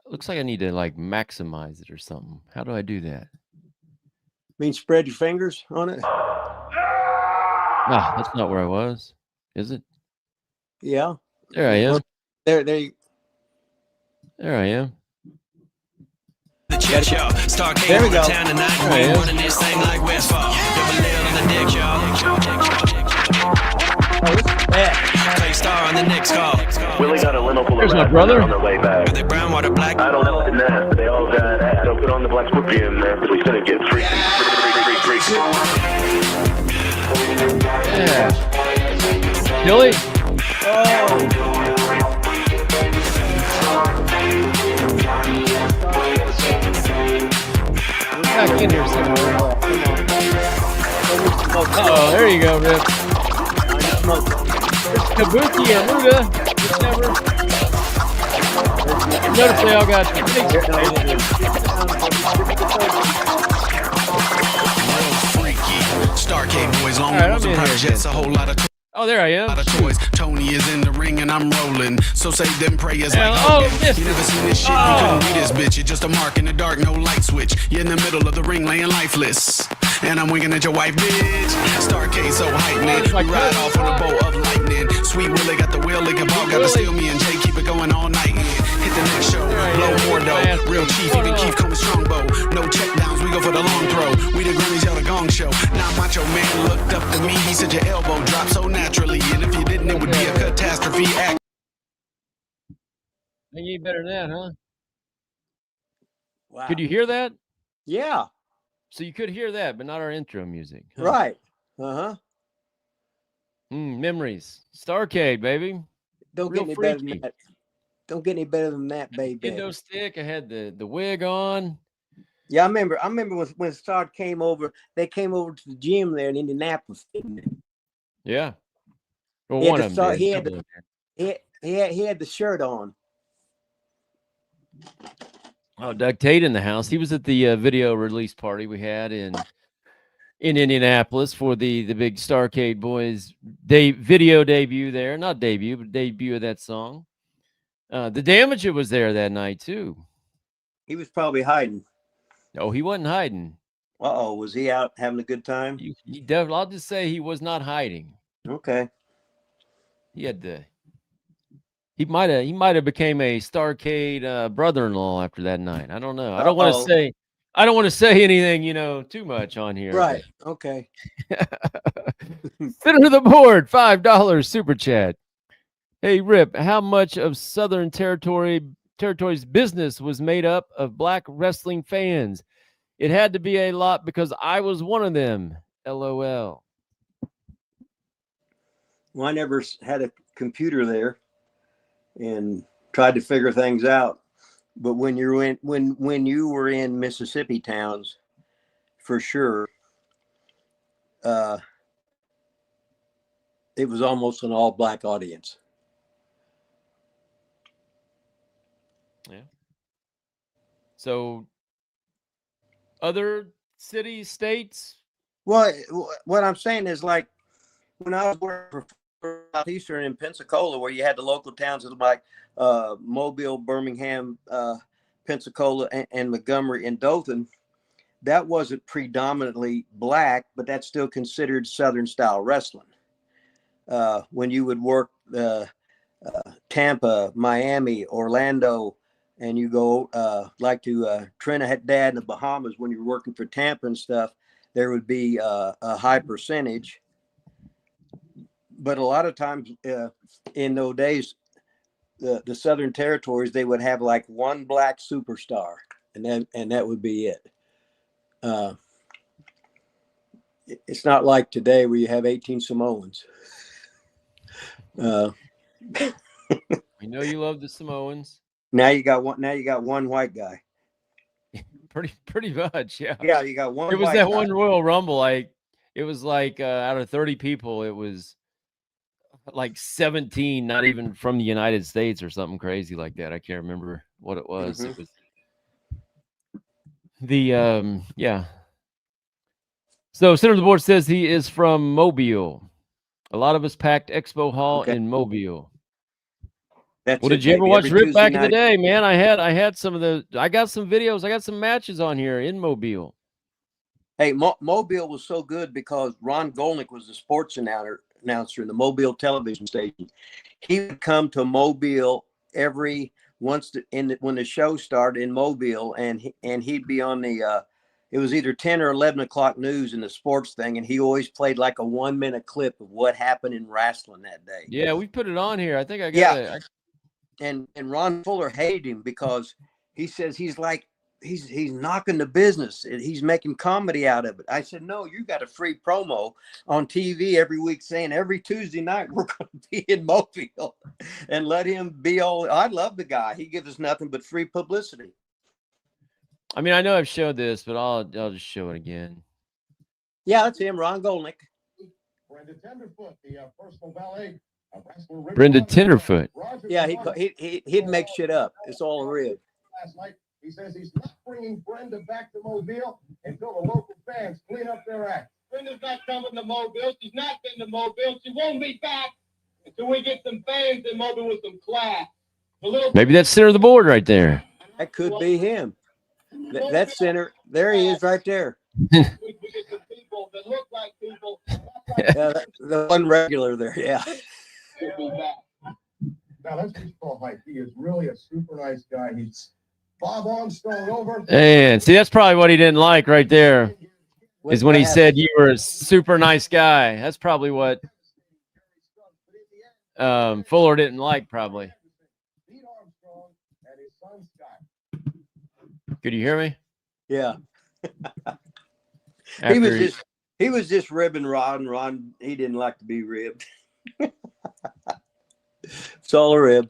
Looks like I need to like maximize it or something. How do I do that? Mean spread your fingers on it? Nah, that's not where I was. Is it? Yeah. There I am. There I am. The chit show. Starcade There we on go. the town tonight. There he is. Running this thing like Westfall. Give a little on the dick, y'all. Oh, this is bad. Clay Star on the next call. Willie got a limo full of There's my rats brother. on their way back. Are they brown, white, or black? I don't know what's in that, but they all got ass. So put on the black scorpion there, because we couldn't get free. Yeah. Billy? We're back in here somewhere. Oh, there you go, Rip. It's Kabuki and Luda. Whichever. Notice they all got Freaky. Starcade boys, long All right, ones I'm and in here projects, a whole lot of Oh, there I am. lot of toys. Tony is in the ring and I'm rolling. So say them prayers Yeah, like oh, Hogan. missed You it. never seen this shit, you couldn't read this bitch. It's just a mark in the dark, no light switch. You're in the middle of the ring laying lifeless. And I'm winking at your wife, bitch. Starcade so heightening. Oh, my We ride God. off on a bolt of lightning. Sweet Willie got the wheel, Lincoln Ball got to steal me and Jay keep it going all night. Hit the next show, blow more dough. Real chief, even Keith Combs strongbow. No check downs, we go for the long throw. We the Grammys, y'all the gong show. Now Macho Man looked up to me, he said your elbow dropped so naturally. And if you didn't, it would be a catastrophe. Act Think you better than that, huh? Wow. Could you hear that? Yeah. So you could hear that, but not our intro music. Huh? Right. Uh-huh. Memories. Starcade, baby. Don't Real get any better freaky. than that. Don't get any better than that, baby. Kendo stick. I had the wig on. Yeah, I remember when Star came over, they came over to the gym there in Indianapolis. Didn't they? Yeah. Well, He had one the of them. star- did. he had Couple of them. He had the shirt on. Oh, Doug Tate in the house. He was at the video release party we had in Indianapolis for the big Starcade Boys video debut there. Not debut, but debut of that song. The Damager was there that night too. He was probably hiding. Oh, he wasn't hiding. Uh-oh, was he out having a good time? He definitely. I'll just say he was not hiding. Okay. He had the. He might have became a Starcade brother-in-law after that night. I don't know. I don't want to Uh-oh. say. I don't want to say anything, too much on here. Right. Okay. Center of the board, $5 super chat. Hey Rip, how much of Southern Territory's business was made up of black wrestling fans? It had to be a lot because I was one of them. LOL. Well, I never had a computer there and tried to figure things out. But when you were in Mississippi towns, for sure, it was almost an all black audience. So other cities, states? Well, what I'm saying is, like, when I was working for Southeastern in Pensacola, where you had the local towns like Mobile, Birmingham, Pensacola, and Montgomery and Dothan, that wasn't predominantly black, but that's still considered Southern style wrestling. When you would work Tampa, Miami, Orlando, and you go like to Trinidad in the Bahamas, when you're working for Tampa and stuff, there would be a high percentage. But a lot of times in those days, the Southern Territories, they would have like one black superstar, and that would be it. It's not like today where you have 18 Samoans. We know you love the Samoans. Now you got one white guy. Pretty much, yeah. Yeah, you got one. It was white that guy. one Royal Rumble. It was like out of 30 people, it was like 17, not even from the United States or something crazy like that. I can't remember what it was. Mhm. It was the yeah. So center of the board says he is from Mobile. A lot of us packed Expo Hall Okay. in Mobile. That's Well, it, did you ever baby. watch Every Rip Tuesday back in the night. day, man? I had some of the. I got some videos. I got some matches on here in Mobile. Hey, Mobile was so good because Ron Golnick was the sports announcer in the Mobile television station. He would come to Mobile every when the show started in Mobile, and he'd be on the it was either 10 or 11 o'clock news in the sports thing, and he always played like a 1-minute clip of what happened in wrestling that day. Yeah, we put it on here. I think I got Yeah. it. And Ron Fuller hated him because he says he's knocking the business. He's making comedy out of it. I said, no, you got a free promo on TV every week saying every Tuesday night we're going to be in Mobile, and let him be all. I love the guy. He gives us nothing but free publicity. I mean, I know I've showed this, but I'll just show it again. Yeah, that's him, Ron Golnick. Brenda Tenderfoot, the personal valet of wrestler Rick Brenda Roger. Tenderfoot. Roger Yeah, Roger he'd make shit up. It's all real. last night. He says he's not bringing Brenda back to Mobile until the local fans clean up their act. Brenda's not coming to Mobile. She's not getting to Mobile. She won't be back until we get some fans in Mobile with some class. Maybe that's center of the board right there. That could be him. That center. There he is right there. We get some people that look like people. The one regular there. Yeah. She'll be back. Now that's baseball hype. He is really a super nice guy. He's Bob Armstrong over. And see, that's probably what he didn't like right there, is when he said you were a super nice guy. That's probably what Fuller didn't like, probably. Pete Armstrong and his son Scott. Could you hear me? Yeah. After He was just ribbing Ron. Ron, he didn't like to be ribbed. It's all a rib.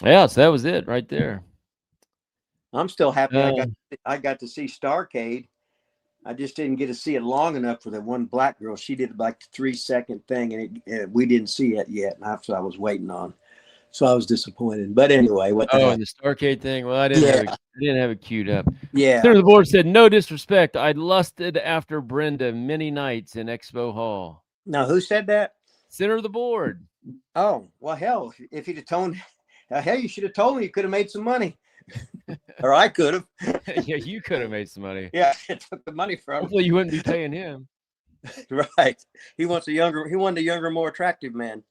Yeah, so that was it right there. I'm still happy I got to see Starcade. I just didn't get to see it long enough for the one black girl. She did like the 3-second thing, and we didn't see it yet. And that's what I was waiting on. So I was disappointed. But anyway, what the heck? The Starcade thing. Well, I didn't have it queued up. Yeah. Center of the board said, no disrespect. I lusted after Brenda many nights in Expo Hall. Now, who said that? Center of the board. Oh, well, hell, if he'd have told, hell, you should have told me. You could have made some money. Or I could have. Yeah, you could have made some money. Yeah, I took the money from him. Hopefully you wouldn't be paying him. Right. He wanted a younger, more attractive man.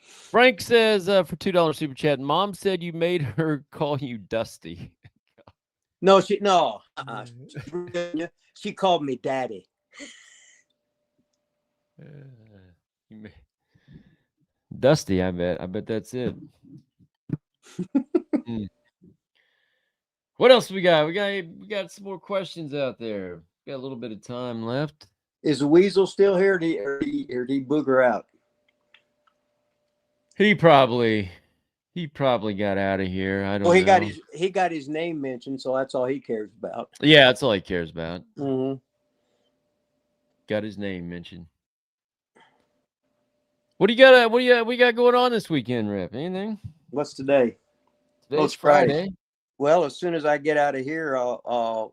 Frank says for $2 super chat, Mom said you made her call you Dusty. No, she called me Daddy. Dusty, I bet that's it. What else we got? We got some more questions out there. Got a little bit of time left. Is the Weasel still here, or did he booger out? He probably got out of here. I don't know. He got his name mentioned, so that's all he cares about. Yeah, that's all he cares about. Mm-hmm. Got his name mentioned. What do you got going on this weekend, Rip? Anything? What's today? Today's Friday. Well, as soon as I get out of here, I'll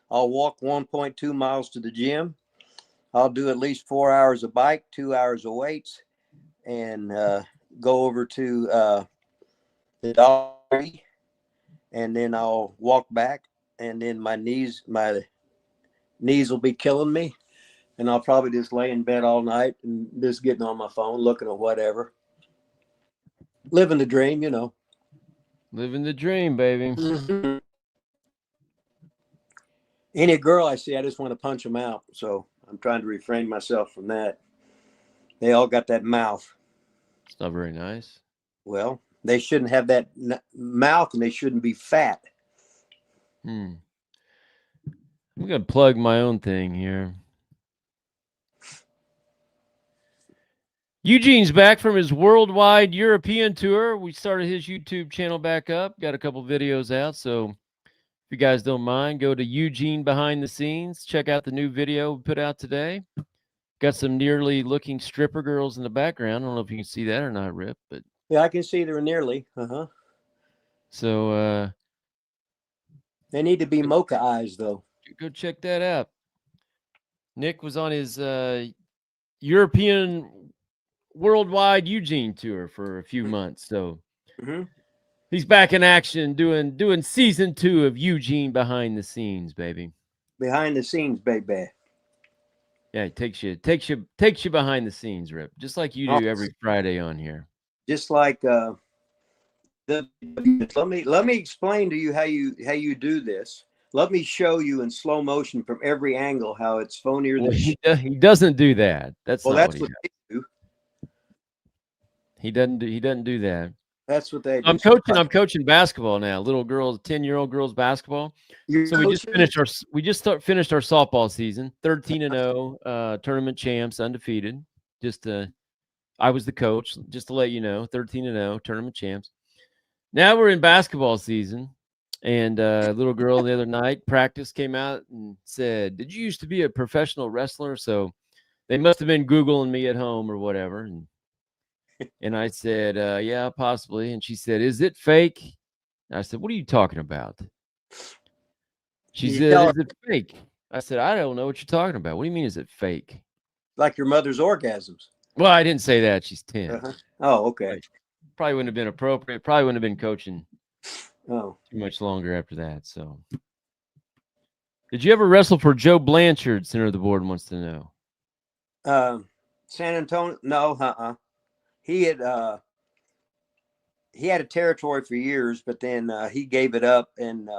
walk 1.2 miles to the gym. I'll do at least 4 hours of bike, 2 hours of weights, and go over to the Dollar Tree, and then I'll walk back, and then my knees will be killing me, and I'll probably just lay in bed all night and just getting on my phone, looking at whatever. Living the dream, you know. Living the dream, baby. Mm-hmm. Any girl I see, I just want to punch them out. So I'm trying to refrain myself from that. They all got that mouth. It's not very nice. Well, they shouldn't have that mouth, and they shouldn't be fat. I'm going to plug my own thing here. Eugene's back from his worldwide European tour. We started his YouTube channel back up. Got a couple videos out. So if you guys don't mind, go to Eugene Behind the Scenes. Check out the new video we put out today. Got some nearly looking stripper girls in the background. I don't know if you can see that or not, Rip. But Yeah, I can see they're nearly. Uh-huh. So They need to be mocha eyes, though. go check that out. Nick was on his European worldwide Eugene tour for a few months. So he's back in action doing season 2 of Eugene Behind the Scenes, baby. Behind the scenes, baby. Yeah, it takes you behind the scenes, Rip, just like you do every Friday on here. Just like Let me explain to you how you do this. Let me show you in slow motion from every angle how it's phonier Well, than shit. he doesn't do that. That's Well, not that's what what he does. they do. He doesn't do that. That's what they do. I'm coaching basketball now. Little girls, 10-year-old girls basketball. You're So we just coaching? finished our softball season, 13-0, tournament champs, undefeated. I was the coach, just to let you know, 13-0, tournament champs. Now we're in basketball season, and a little girl the other night, practice came out and said, "Did you used to be a professional wrestler?" So they must have been Googling me at home or whatever. And I said, yeah, possibly. And she said, "Is it fake?" And I said, "What are you talking about?" She You said, tell "Is it fake?" I said, "I don't know what you're talking about. What do you mean, is it fake?" like your mother's orgasms. Well, I didn't say that. She's 10. Uh-huh. Oh, okay. Right. Probably wouldn't have been appropriate. Probably wouldn't have been coaching Oh, too much longer after that. So, did you ever wrestle for Joe Blanchard? Center of the board wants to know. San Antonio? No, He had a territory for years, but then he gave it up, and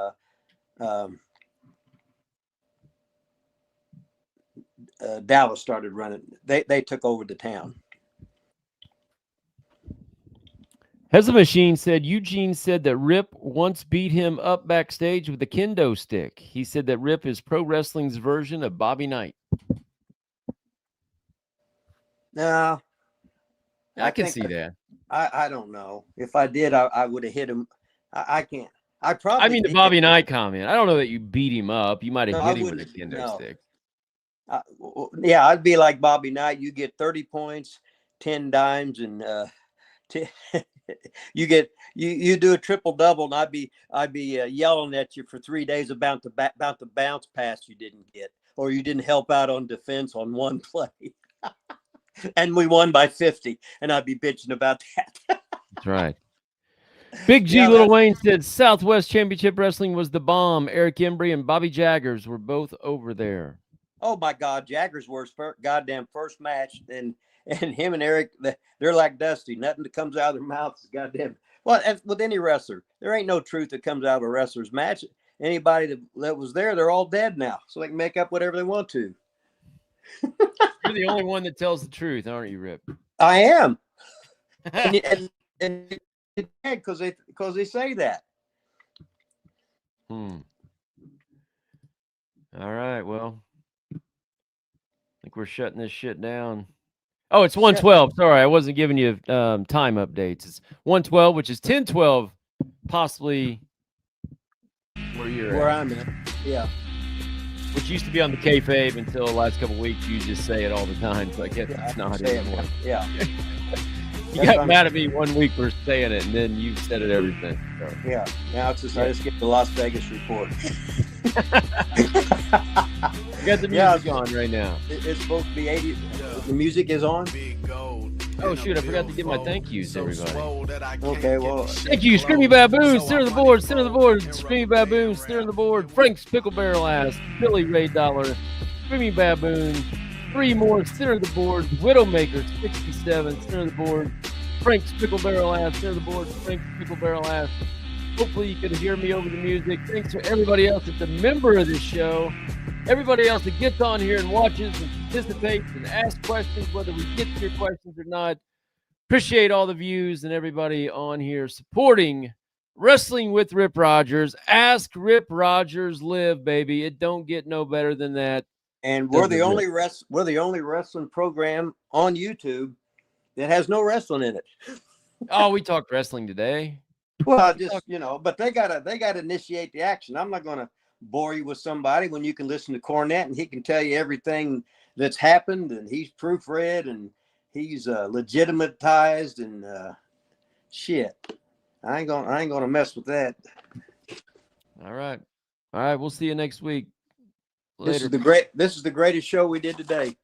Dallas started running. They took over the town. Has the Machine said Eugene said that Rip once beat him up backstage with a kendo stick. He said that Rip is pro wrestling's version of Bobby Knight. No, I can think see that. I don't know. If I did, I would have hit him. I can't. I probably. I mean, the Bobby Knight comment. I don't know that you beat him up. You might have No, hit I him with a wouldn't. kendo No. stick. Yeah, I'd be like Bobby Knight. You get 30 points, 10 dimes, and you do a triple double, and I'd be yelling at you for 3 days about the bounce pass you didn't get, or you didn't help out on defense on one play. And we won by 50, and I'd be bitching about that. That's right. Big G, Yeah, Little Wayne said Southwest Championship Wrestling was the bomb. Eric Embry and Bobby Jaggers were both over there. Oh my God, Jaggers' goddamn first match, and him and Eric, they're like Dusty. Nothing that comes out of their mouths is goddamn. Well, as with any wrestler, there ain't no truth that comes out of a wrestler's match. Anybody that was there, they're all dead now, so they can make up whatever they want to. You're the only one that tells the truth, aren't you, Rip? I am, and because they say that. All right, well, I think we're shutting this shit down. Oh, it's 1:12. Sorry, I wasn't giving you time updates. It's 1:12, which is 10:12, possibly Where I'm at. Yeah. Which used to be on the kayfabe until the last couple of weeks. You just say it all the time, so I guess it's not anymore. Yeah. You got mad at me 1 week for saying it, and then you said it everything. So. Yeah. Now it's just I just get the Las Vegas report. You got the music on right now. It's supposed to be 80. The music is on. Oh shoot! I forgot to give my thank yous to everybody. Okay, well, Thank you, Screamy Baboon, center the board, Screamy Baboon, center the board, Frank's Pickle Barrel Ass, Billy Ray Dollar, Screamy Baboon, 3 more, center the board, Widowmaker 67, center the board, Frank's Pickle Barrel Ass, center the board, Frank's Pickle Barrel Ass. Hopefully you can hear me over the music. Thanks to everybody else that's a member of this show. Everybody else that gets on here and watches and participates and asks questions, whether we get to your questions or not. Appreciate all the views and everybody on here supporting Wrestling with Rip Rogers. Ask Rip Rogers live, baby. It don't get no better than that. and we're the only wrestling program on YouTube that has no wrestling in it. Oh, we talked wrestling today. Well, just but they gotta initiate the action. I'm not gonna bore you with somebody when you can listen to Cornette and he can tell you everything that's happened, and he's proofread and he's legitimatized and shit. I ain't gonna mess with that. All right. We'll see you next week. Later. This is the greatest show we did today.